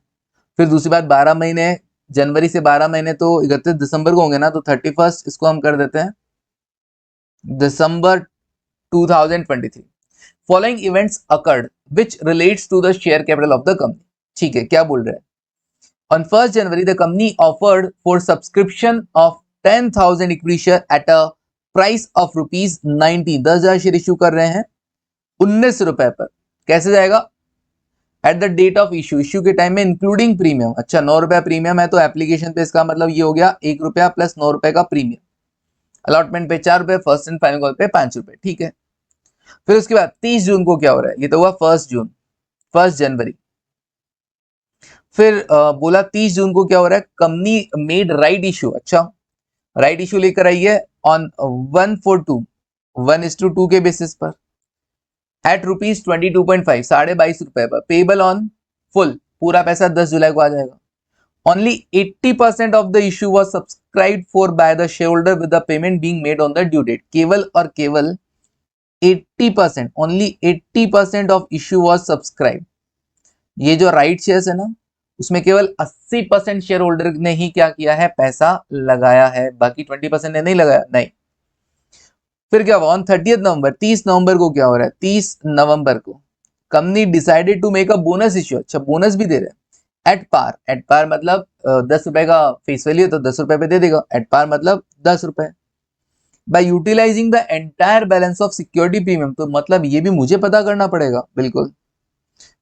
फिर दूसरी बात 12 महीने, जनवरी से 12 महीने तो 31 दिसंबर को होंगे ना, तो 31st इसको हम कर देते हैं दिसंबर 2023। Following events occurred which relates to the share capital of the company. ठीक है, क्या बोल रहे हैं? On 1st January the company offered for subscription of 10,000 equity share at a price of rupees 90, 10,000 share issue कर रहे हैं 19 रुपए पर। कैसे जाएगा? At the date of issue, issue के टाइम में इंक्लूडिंग प्रीमियम। अच्छा, 9 रुपया प्रीमियम है तो एप्लीकेशन पे इसका मतलब ये हो गया 1 रुपया प्लस 9 रुपए का प्रीमियम। अलॉटमेंट पे 4 रुपए, फर्स्ट एंड फाइनल कॉल पे 5 रुपए। ठीक है, फिर उसके बाद 30 जून को क्या हो रहा है? ये तो हुआ 1 जून, 1 जनवरी। फिर बोला 30 जून को क्या हो रहा है, कंपनी मेड राइट इशू। अच्छा, राइट इशू लेकर आई है ऑन 1/2 1:2 के बेसिस पर एट ₹22.5 ₹22.5 पर, पेबल ऑन फुल, पूरा पैसा 10 जुलाई को आ जाएगा। Only 80% of the issue was subscribed for by the shareholder with the payment being made on the due date. केवल और केवल 80%, only 80% of issue was subscribed. ये जो राइट शेयर्स है ना, उसमें केवल 80% शेयर होल्डर ने ही क्या किया है, पैसा लगाया है, बाकी 20% ने नहीं लगाया, नहीं। फिर क्या हुआ, ऑन 30 नवंबर, 30 नवंबर को क्या हो रहा है, 30 नवंबर को company decided to make a bonus issue. अच्छा, बोनस भी दे रहे हैं एट पार। एट पार मतलब 10 रुपए का फेस वैल्यू है तो 10 रुपए पे दे देगा, एट पार मतलब 10 रुपए। By utilising the entire balance of security premium, तो मतलब ये भी मुझे पता करना पड़ेगा, बिल्कुल।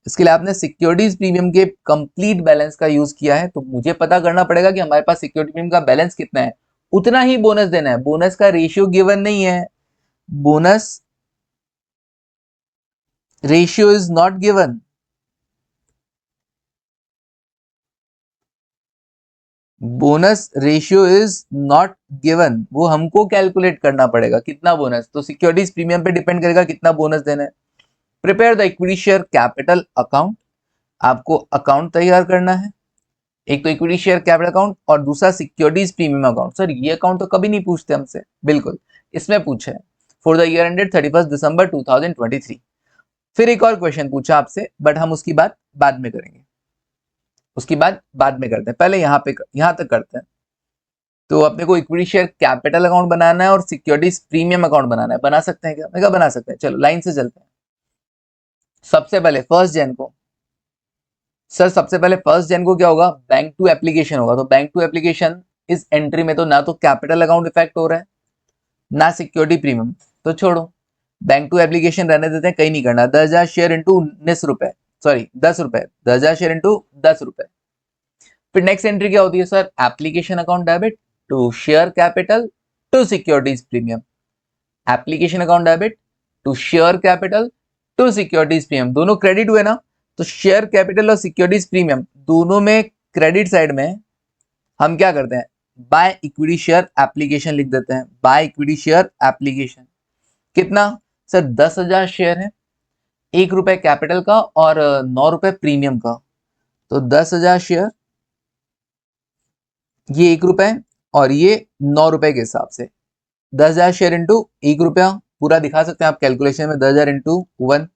इसके लिए आपने सिक्योरिटीज प्रीमियम के कंप्लीट बैलेंस का यूज किया है, तो मुझे पता करना पड़ेगा कि हमारे पास सिक्योरिटी प्रीमियम का बैलेंस कितना है, उतना ही बोनस देना है। बोनस का रेशियो गिवन नहीं है, bonus ratio is not given. Bonus ratio is not given, वो हमको कैलकुलेट करना पड़ेगा कितना बोनस, तो सिक्योरिटीज प्रीमियम पे डिपेंड करेगा कितना बोनस देना है। Prepare the equity share capital account, आपको अकाउंट तैयार करना है, एक तो इक्विटी शेयर कैपिटल अकाउंट और दूसरा सिक्योरिटीज प्रीमियम अकाउंट। सर ये अकाउंट तो कभी नहीं पूछते हमसे, बिल्कुल इसमें पूछे है, for the year ended 31 December 2023। फिर एक और क्वेश्चन पूछा आपसे, बट हम उसकी बात बाद में करेंगे, उसकी बात बाद में करते हैं, पहले यहां तक करते हैं। तो अपने को इक्विटी शेयर कैपिटल अकाउंट बनाना है और सिक्योरिटीज प्रीमियम अकाउंट बनाना है, बना सकते हैं क्या, मैं कहा बना सकते हैं, चलो लाइन से चलते हैं। सबसे पहले 1 जन को, सर सबसे पहले 1 जन को क्या होगा, बैंक टू एप्लीकेशन होगा, तो बैंक टू एप्लीकेशन इस एंट्री में तो ना तो कैपिटल अकाउंट इफेक्ट हो रहा है ना सिक्योरिटी प्रीमियम, तो छोड़ो, बैंक टू एप्लीकेशन रहने देते हैं, कहीं नहीं करना। 10,000 शेयर इंटू 19 रुपए, सॉरी 10 रुपए, 10,000 शेयर इंटू 10 रुपए। फिर नेक्स्ट एंट्री क्या होती है sir, application account debit to share capital to securities premium, application account debit to share capital to securities premium, दोनों क्रेडिट हुए ना, तो शेयर कैपिटल और सिक्योरिटीज प्रीमियम दोनों में क्रेडिट साइड में हम क्या करते हैं, बाय इक्विटी शेयर एप्लीकेशन लिख देते हैं, बाय इक्विटी शेयर एप्लीकेशन। कितना सर, 10,000 शेयर है, 1 रुपए कैपिटल का और 9 रुपए प्रीमियम का, तो 10,000 शेयर, ये 1 रुपए और ये 9 रुपए के हिसाब से 10,000 शेयर इंटू 1 रुपया, पूरा दिखा सकते हैं आप कैलकुलेशन में, 10,000 इंटू 1,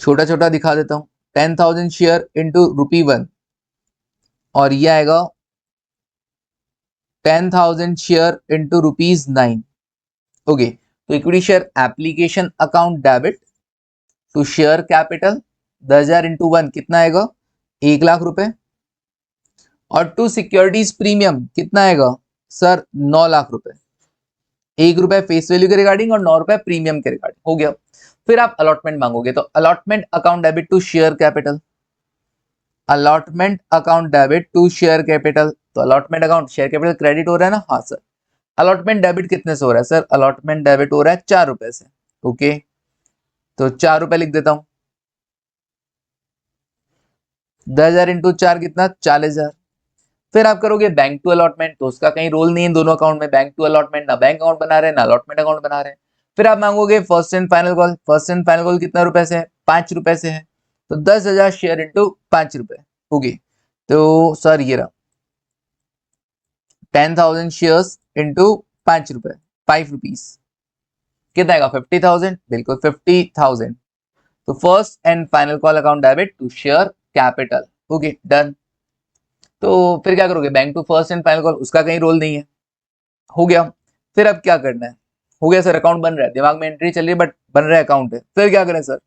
छोटा छोटा दिखा देता हूं, 10,000 शेयर इंटू ₹1 और ये आएगा 10,000 शेयर इंटू ₹9। ओके, तो equity share application account debit to share capital 10,000 into 1 कितना आएगा, 1,00,000 रुपए, और टू सिक्योरिटीज प्रीमियम कितना आएगा सर, 9,00,000 रुपए, 1 रुपए फेस वैल्यू के रिगार्डिंग और 9 रुपए प्रीमियम के रिगार्डिंग, हो गया। फिर आप अलॉटमेंट मांगोगे, तो allotment account debit to share capital, allotment account debit to share capital, तो allotment account share capital credit हो रहा है ना, हाँ सर। अलॉटमेंट डेबिट कितने से हो रहा है सर, अलॉटमेंट डेबिट हो रहा है 4 रुपए से, ओके, तो 4 रुपए लिख देता हूं, 10,000 इंटू 4 कितना, 40,000। फिर आप करोगे बैंक टू अलॉटमेंट, तो उसका कहीं रोल नहीं है दोनों अकाउंट में, बैंक टू अलॉटमेंट ना बैंक अकाउंट बना रहे हैं ना अलॉटमेंट अकाउंट बना रहे हैं। फिर आप मांगोगे first and final call, first and final call कितना रुपए से है, 5 रुपए से है, तो 10,000 शेयर इंटू 5 रुपए, ओके, तो सर ये रहा 10,000 शेयर्स इंटू 5 रुपए, 5 रुपीज, कितना आएगा 50,000, बिल्कुल 50,000। तो first and final call account debit to share capital, okay done. तो फिर क्या करोगे, bank to first and final call, उसका कहीं रोल नहीं है, हो गया। फिर अब क्या करना है, हो गया सर, अकाउंट बन रहा है, दिमाग में एंट्री चल रही है बट बन रहा है अकाउंट है, फिर क्या करें सर,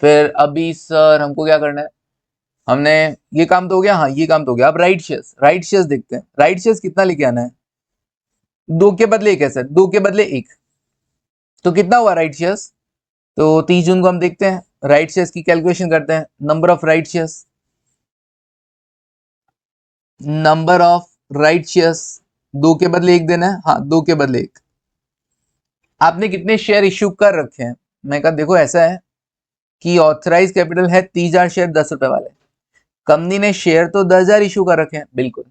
फिर अभी सर हमको क्या करना है, हमने ये काम तो हो गया, हाँ ये काम तो हो गया। अब राइट शेयर्स, राइट शेयर्स देखते हैं, राइट शेयर्स कितना लेके आना है, 2 के बदले 1 है सर, 2 के बदले 1, तो कितना हुआ राइट शेयर्स, तो 30 जून को हम देखते हैं, राइट शेयर्स की कैलकुलेशन करते हैं, number of right shares, number of right shares, 2 के बदले 1 देना है, हाँ 2 के बदले 1। आपने कितने शेयर इश्यू कर रखे हैं, मैं कहा देखो ऐसा है कि ऑथराइज कैपिटल है 30,000 शेयर 10 रुपए वाले, कंपनी ने शेयर तो 10,000 इशू कर रखे हैं, बिल्कुल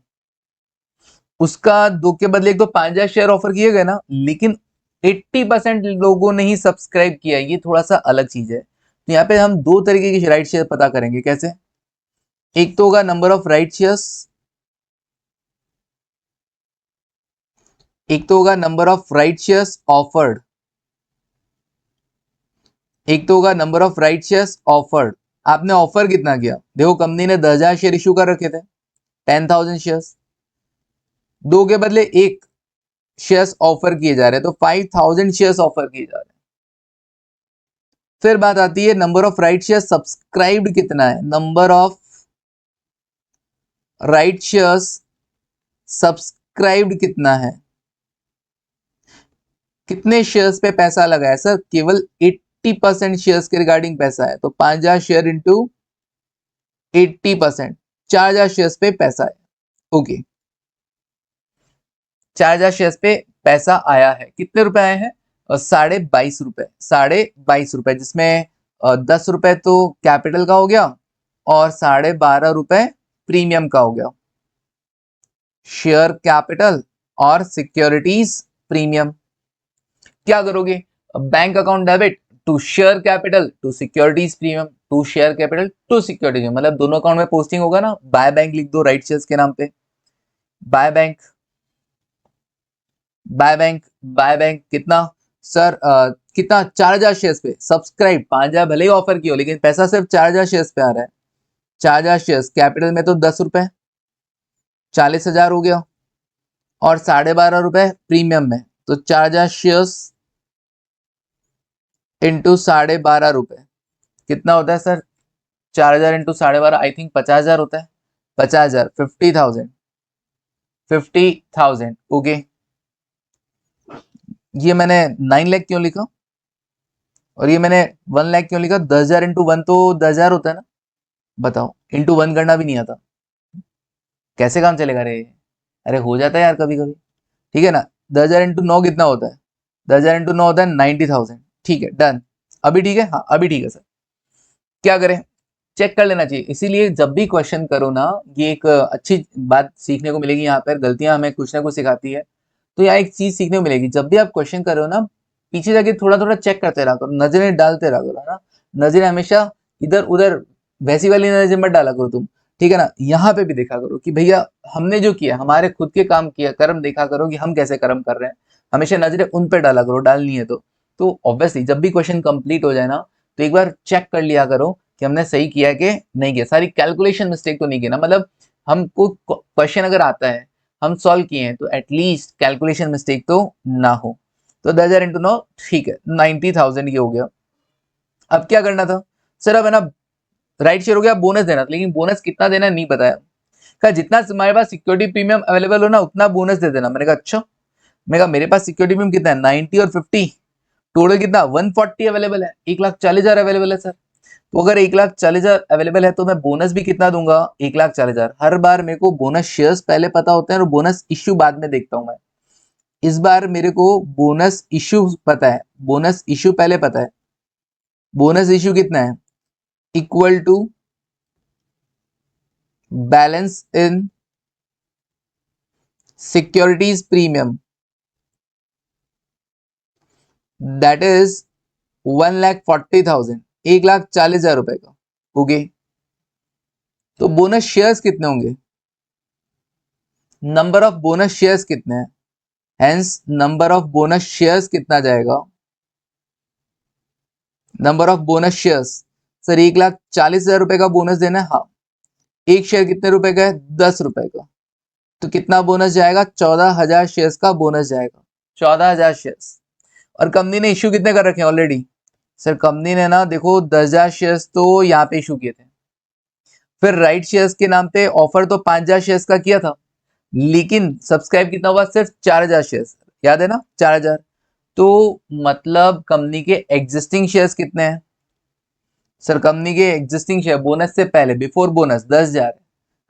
उसका 2 के बदले एक तो 5,000 शेयर ऑफर किए गए ना, लेकिन 80% लोगों ने ही सब्सक्राइब किया, ये थोड़ा सा अलग चीज है। तो यहाँ पे हम दो तरीके के राइट शेयर पता करेंगे, कैसे? एक तो होगा नंबर ऑफ राइट शेयर्स, एक तो होगा number of right shares offered, एक तो होगा number of right shares offered. आपने ऑफर कितना किया? देखो कंपनी ने 10,000 शेयर इशू कर रखे थे, 10,000 शेयर्स, 2 के बदले 1 शेयर्स ऑफर किए जा रहे हैं, तो 5,000 शेयर्स ऑफर किए जा रहे हैं। फिर बात आती है number of right share subscribed कितना है, number of right shares subscribed कितना है, कितने शेयर्स पे पैसा लगा है सर? केवल 80% शेयर्स के रिगार्डिंग पैसा है, तो 5,000 शेयर इंटू 80%, 4,000 शेयर्स पे पैसा है। ओके, 4,000 शेयर्स पे पैसा आया है, कितने रुपए आए हैं? 22.5 रुपए, 22.5 रुपए, जिसमें 10 रुपए तो कैपिटल का हो गया और 12.5 रुपए प्रीमियम का हो गया। शेयर कैपिटल और सिक्योरिटीज प्रीमियम। क्या करोगे? Bank account debit to share capital to securities premium, to share capital to securities, मतलब दोनों अकाउंट में पोस्टिंग होगा ना, बाय बैंक लिख दो राइट शेयर्स के नाम पे, by bank, by bank, by bank कितना सर? कितना? 4,000 शेयर्स पे सब्सक्राइब, 5,000 भले ही ऑफर की हो, लेकिन पैसा सिर्फ 4,000 शेयर्स पे आ रहा है। 4,000 शेयर्स कैपिटल में तो 10 रुपए, 40,000 हो गया, और 12.5 रुपए प्रीमियम में, तो 4,000 शेयर्स इंटू 12.5 रुपए कितना होता है सर? 4,000 इंटू 12.5, आई थिंक 50,000 होता है, 50,000, 50,000, 50,000। ओके, ये मैंने 9 लाख क्यों लिखा और ये मैंने 1 लाख क्यों लिखा? 10,000 इंटू 1 तो 10,000 होता है ना, बताओ, इंटू 1 करना भी नहीं आता, कैसे काम चलेगा रे? अरे हो जाता है यार कभी कभी, ठीक है ना। 10,000 इंटू 9 कितना होता है? 10,000 इंटू 9 होता है 90,000, ठीक है, डन। अभी ठीक है, हाँ अभी ठीक है सर। क्या करें? चेक कर लेना चाहिए, इसीलिए जब भी क्वेश्चन करो ना, ये एक अच्छी बात सीखने को मिलेगी, यहाँ पर गलतियां हमें कुछ ना कुछ सिखाती है। तो यहाँ एक चीज सीखने को मिलेगी, जब भी आप क्वेश्चन करो ना, पीछे जाके थोड़ा थोड़ा चेक करते रहा करो, नजरें डालते रहा करो, है ना। नजरें हमेशा इधर उधर वैसी वाली नजर मत डाला करो तुम, ठीक है ना। यहाँ पे भी देखा करो कि भैया हमने जो किया, हमारे खुद के काम किया, कर्म देखा करो कि हम कैसे कर्म कर रहे हैं, हमेशा नजरें उन पे डाला करो, डालनी है तो ऑब्वियसली जब भी क्वेश्चन कंप्लीट हो जाए ना, तो एक बार चेक कर लिया करो कि हमने सही किया कि नहीं किया, सारी कैलकुलेशन मिस्टेक तो नहीं किया ना। मतलब हमको क्वेश्चन अगर आता है, हम सॉल्व किए हैं, तो एटलीस्ट कैलकुलेशन मिस्टेक तो ना हो। तो 10,000 इंटू 9, ठीक है, 90,000 ये हो गया। अब क्या करना था सर? अब है ना, राइट शेयर हो गया, बोनस देना था, लेकिन बोनस कितना देना है नहीं बताया। कहा जितना तुम्हारे पास सिक्योरिटी प्रीमियम अवेलेबल हो ना, उतना बोनस दे देना। मैंने कहा अच्छा, मैं कहा मेरे पास सिक्योरिटी प्रीमियम कितना है? 90 और 50, टोटल कितना? 140 अवेलेबल है, 1,40,000 अवेलेबल है सर। तो अगर 1,40,000 अवेलेबल है, तो मैं बोनस भी कितना दूंगा? 1,40,000। हर बार मेरे को बोनस शेयर्स पहले पता होते हैं और बोनस इश्यू बाद में देखता हूं मैं। इस बार मेरे को बोनस इश्यू पता है, बोनस इश्यू पहले पता है। बोनस इश्यू कितना है? Equal to balance in securities premium, that is 1,40,000, 1,40,000 रुपए का। ओके, तो बोनस शेयर्स कितने होंगे? नंबर ऑफ बोनस शेयर्स कितने हैं? Hence number of bonus shares कितना जाएगा? Number of bonus shares, sir 1,40,000 रुपए का बोनस देना है, हाँ। एक शेयर कितने रुपए का है? 10 रुपए का। तो कितना बोनस जाएगा? 14,000 शेयर्स का बोनस जाएगा, 14,000 शेयर्स। और कंपनी ने इश्यू कितने कर रखे हैं ऑलरेडी? सर कंपनी ने ना देखो 10,000 शेयर्स तो यहाँ पे इशू किए थे, फिर राइट शेयर्स के नाम पे ऑफर तो 5,000 शेयर्स का किया था, लेकिन सब्सक्राइब कितना हुआ? सिर्फ 4,000 शेयर्स, याद है ना, 4,000। तो मतलब कंपनी के एग्जिस्टिंग शेयर्स कितने हैं? सर कंपनी के एग्जिस्टिंग शेयर बोनस से पहले, बिफोर बोनस, 10,000,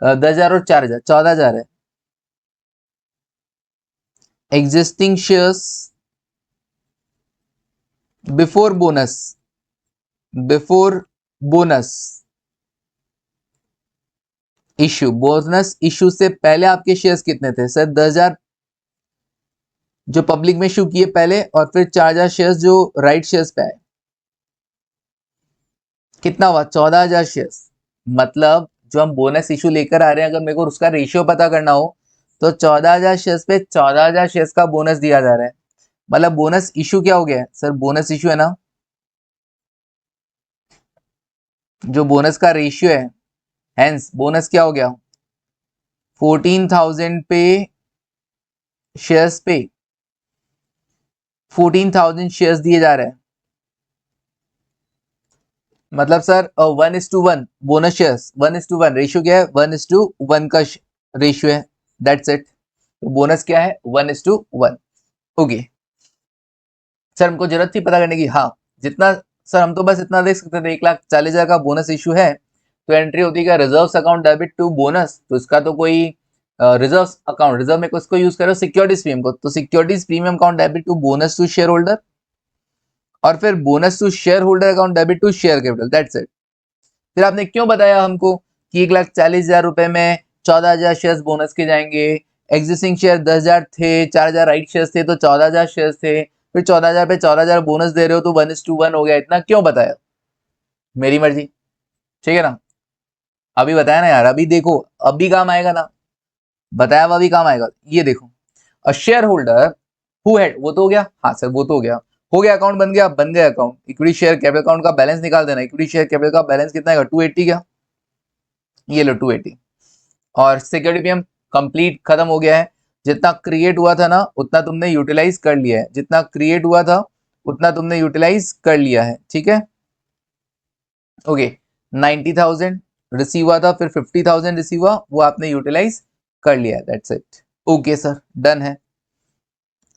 10,000 और 4,000, 14,000 है। Existing shares before bonus, before bonus issue, bonus issue से पहले आपके शेयर्स कितने थे सर? 10,000 जो पब्लिक में इश्यू किए पहले, और फिर 4,000 शेयर्स जो राइट शेयर्स पे आए। कितना हुआ? 14,000 शेयर्स। मतलब जो हम बोनस इश्यू लेकर आ रहे हैं, अगर मेरे को उसका रेशियो पता करना हो तो 14,000 शेयर्स पे 14,000 शेयर्स का बोनस दिया जा रहा है। मतलब बोनस इश्यू क्या हो गया है सर? बोनस इश्यू है ना, जो बोनस का रेशियो है, हेंस बोनस क्या हो गया? 14,000 पे शेयर्स पे 14,000 शेयर्स दिए जा रहे हैं। मतलब सर 1:1 बोनस शेयर्स, 1:1 रेशियो क्या है? 1:1 का रेशियो है, दैट्स इट। तो बोनस क्या है? 1:1। ओके सर, हमको जरूरत थी पता करने की। हाँ, जितना सर हम तो बस इतना देख सकते थे 1,40,000 का बोनस इशू है, तो एंट्री होती है reserves account debit to bonus. तो इसका तो कोई रिजर्व अकाउंट, रिजर्व में किसको यूज करो? सिक्योरिटीज प्रीमियम को। तो securities premium account debit to bonus to share holder, और फिर bonus to share holder account debit to share capital, that's it. फिर आपने क्यों बताया हमको कि 1,40,000 रुपए में 14,000 शेयर्स बोनस के जाएंगे? एग्जिस्टिंग शेयर 10,000 थे, 4,000 राइट शेयर्स थे, तो 14,000 शेयर्स थे, फिर 14,000 पे 14,000 बोनस दे रहे हो तो 1:1 हो गया। इतना क्यों बताया? मेरी मर्जी, ठीक है ना। अभी बताया ना यार, अभी देखो, अभी काम आएगा ना, बताया हुआ भी काम आएगा। ये देखो, a share holder who had, वो तो हो गया, हाँ सर वो तो हो गया अकाउंट बन गया account. Equity share capital account का बैलेंस निकाल देना। इक्विटी शेयर कैपिटल का बैलेंस कितना है? 280 का, ये लो 280। और सिक्योरिटी प्रीमियम कंप्लीट खत्म हो गया है। जितना क्रिएट हुआ था ना उतना तुमने यूटिलाइज कर लिया है, जितना क्रिएट हुआ था उतना तुमने यूटिलाइज कर लिया है, ठीक है। ओके 90,000 रिसीव हुआ था, फिर 50,000 रिसीव हुआ, वो आपने यूटिलाइज कर लिया है, that's it. Okay sir, done है,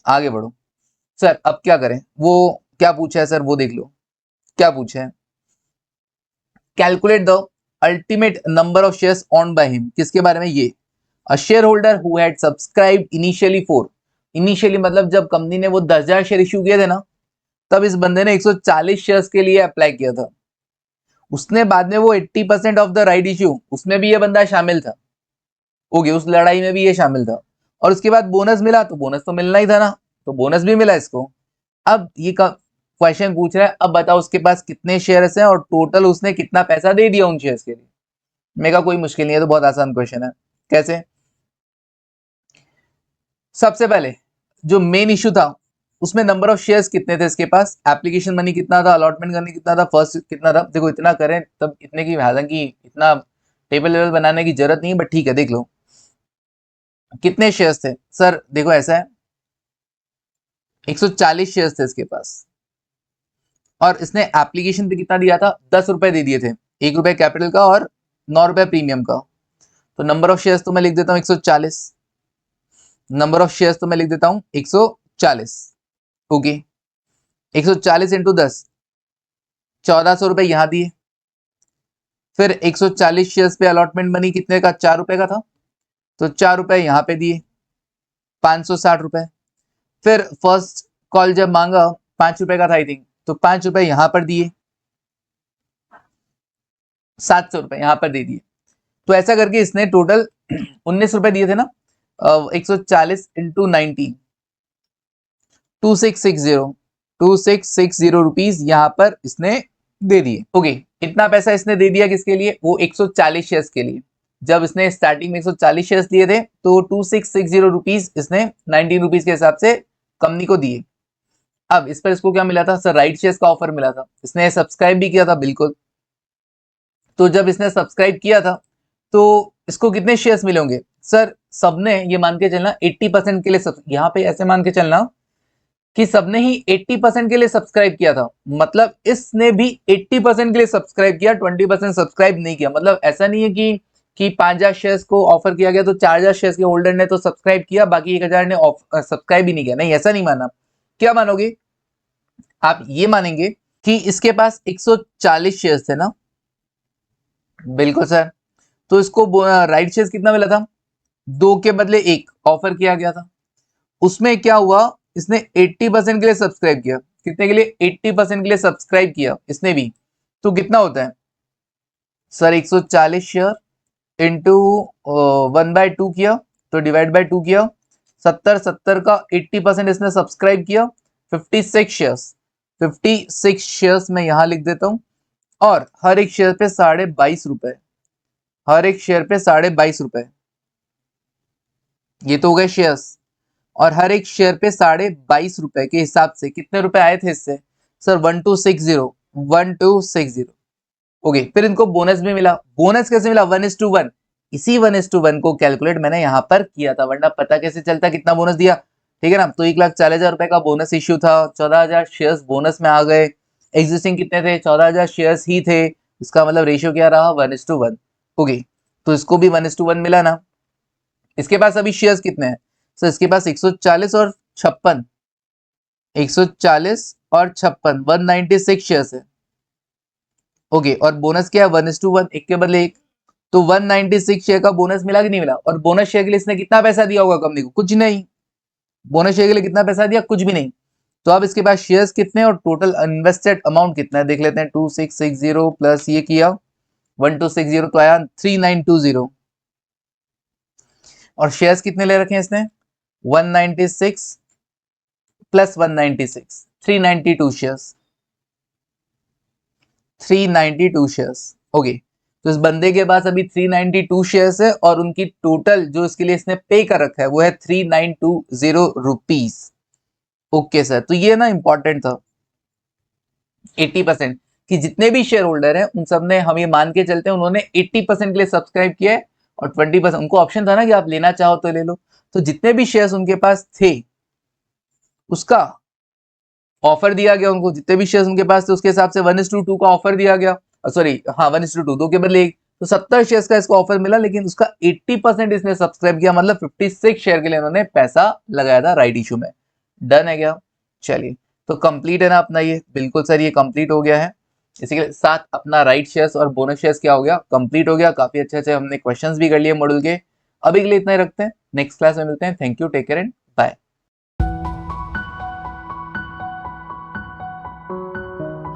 आगे बढ़ो। सर अब क्या करें? वो क्या पूछा है सर, वो देख लो क्या पूछा है। Calculate the ultimate number of shares on by him, किसके बारे में? ये a share holder who had subscribe initially for, initially मतलब जब कंपनी ने वो 10,000 शेयर इश्यू किए थे ना, तब इस बंदे ने 140 शेयर्स के लिए अप्लाई किया था। उसने बाद में वो 80% ऑफ द राइट इश्यू, उसमें भी ये बंदा शामिल था। ओके, उस लड़ाई में भी ये शामिल था। और उसके बाद बोनस मिला, तो बोनस तो मिलना ही था ना, तो बोनस भी मिला इसको। अब ये क्वेश्चन पूछ रहा है, अब बताओ उसके पास कितने शेयर्स हैं और टोटल उसने कितना पैसा दे दिया उन शेयर्स के लिए। मेरा कोई मुश्किल नहीं है, तो बहुत आसान क्वेश्चन है। कैसे? सबसे पहले जो मेन इशू था उसमें नंबर ऑफ शेयर्स कितने थे इसके पास, एप्लीकेशन मनी कितना था, अलॉटमेंट करने कितना था, फर्स्ट कितना था। देखो इतना करें तब इतने की, हालांकि इतना टेबल लेवल बनाने की जरूरत नहीं है, बट ठीक है देख लो कितने शेयर्स थे। सर देखो ऐसा है, 140 शेयर्स थे इसके पास, और इसने एप्लीकेशन पे कितना दिया था? 10 रुपए दे दिए थे, 1 रुपए कैपिटल का और 9 रुपए प्रीमियम का। तो नंबर ऑफ शेयर्स तो मैं लिख देता हूं 140, नंबर ऑफ शेयर्स तो मैं लिख देता हूं 140। ओके 140 इंटू 10, 1,400 रुपए यहां दिए। फिर 140 शेयर्स पे अलॉटमेंट मनी कितने का? 4 रुपए का था, तो 4 रुपए यहां पे दिए, 560 रुपए। फिर फर्स्ट कॉल जब मांगा 5 रुपए का था आई थिंक, तो 5 रुपए यहां पर दिए, 700 रुपए यहां पर दे दिए। तो ऐसा करके इसने टोटल 19 रुपए दिए थे ना। 140 इंटू 90, 2660 रुपीज यहाँ पर इसने दे दिए। ओके इतना पैसा इसने दे दिया किसके लिए? वो 140 शेयर्स के लिए। जब इसने स्टार्टिंग में 140 शेयर्स लिए थे तो 2660 रुपीज इसने 19 रुपीज के हिसाब से कंपनी को दिए। अब इस पर इसको क्या मिला था सर? राइट शेयर्स का ऑफर मिला था। इसने सब्सक्राइब भी किया था, बिल्कुल। तो जब इसने सब्सक्राइब किया था तो इसको कितने शेयर्स मिले होंगे सर? सबने ये मान के चलना 80% के लिए, यहाँ पे ऐसे मान के चलना कि सबने ही 80% के लिए सब्सक्राइब किया था। मतलब इसने भी 80% के लिए सब्सक्राइब किया, 20% सब्सक्राइब नहीं किया। मतलब ऐसा नहीं है कि 5,000 शेयर्स को ऑफर किया गया तो 4,000 शेयर्स के होल्डर ने तो सब्सक्राइब किया, बाकी 1,000 ने सब्सक्राइब ही नहीं किया। नहीं, ऐसा नहीं माना। क्या मानोगे आप? ये मानेंगे कि इसके पास 140 शेयर्स थे ना, बिल्कुल सर। तो इसको राइट शेयर्स कितना मिला था? 2 के बदले 1 ऑफर किया गया था। उसमें क्या हुआ, इसने 80% के लिए सब्सक्राइब किया, कितने के लिए 80% के लिए सब्सक्राइब किया इसने भी, तो कितना होता है सर 140 शेयर इंटू 1/2 किया तो डिवाइड बाय 2 किया, 70 का 80% इसने सब्सक्राइब किया, 56 शेयर्स, 56 शेयर्स मैं यहां लिख देता हूं, और हर एक शेयर पे 22.5 रुपए, हर एक शेयर पे 22.5 रुपए, ये तो हो गए शेयर्स, और हर एक शेयर पे 22.5 रुपए के हिसाब से कितने रुपए आए थे इससे सर 1260 ओके। फिर इनको बोनस भी मिला, बोनस कैसे मिला 1:1, इसी 1:1 को कैलकुलेट मैंने यहाँ पर किया था, वरना पता कैसे चलता कितना बोनस दिया, ठीक है ना। तो 1,40,000 रुपए का बोनस इश्यू था, 14,000 शेयर्स बोनस में आ गए, एग्जिस्टिंग कितने थे 14,000 शेयर्स ही थे, इसका मतलब रेशियो क्या रहा 1:1 ओके। तो इसको भी 1:1 मिला ना। इसके पास अभी शेयर्स कितने हैं सर, इसके पास 140 और 56, 140 और 56 196 शेयर्स है ओके। और बोनस क्या है 1:1, एक के बदले एक, तो 196 शेयर का बोनस मिला कि नहीं मिला। और बोनस शेयर के लिए इसने कितना पैसा दिया होगा कंपनी को, कुछ नहीं, बोनस शेयर के लिए कितना पैसा दिया, कुछ भी नहीं। तो अब इसके पास शेयर्स कितने और टोटल इन्वेस्टेड अमाउंट कितना है देख लेते हैं, 2660 प्लस ये किया 1260 तो आया 3920, और शेयर्स कितने ले रखे हैं इसने 196 प्लस 196 392 शेयर्स, 392 शेयर्स ओके। तो इस बंदे के पास अभी 392 शेयर्स है, और उनकी टोटल जो इसके लिए इसने पे कर रखा है वो है 3920 रुपीज ओके सर। तो ये ना इंपॉर्टेंट था 80% कि जितने भी शेयर होल्डर हैं उन सब ने, हम ये मान के चलते हैं उन्होंने 80% के लिए सब्सक्राइब किया है, और 20% उनको ऑप्शन था ना कि आप लेना चाहो तो ले लो, तो जितने भी शेयर्स उनके पास थे उसका ऑफर दिया गया उनको, जितने भी शेयर्स उनके पास थे उसके हिसाब से 1:2 का ऑफर दिया गया, सॉरी हाँ 1:2, दो के बदले एक, तो 70 शेयर्स का इसको ऑफर मिला, लेकिन उसका 80% इसने सब्सक्राइब किया, मतलब 56 शेयर के लिए उन्होंने पैसा लगाया था राइट इशू में। डन है क्या, चलिए तो कंप्लीट है ना अपना ये, बिल्कुल सर ये कंप्लीट हो गया है। इसी के साथ अपना राइट शेयर्स और बोनस शेयर्स क्या हो गया, कंप्लीट हो गया। काफी अच्छे अच्छे हमने क्वेश्चंस भी कर लिए मॉड्यूल के। अभी के लिए इतना ही रखते हैं, नेक्स्ट क्लास में मिलते हैं। Thank you, take care and bye.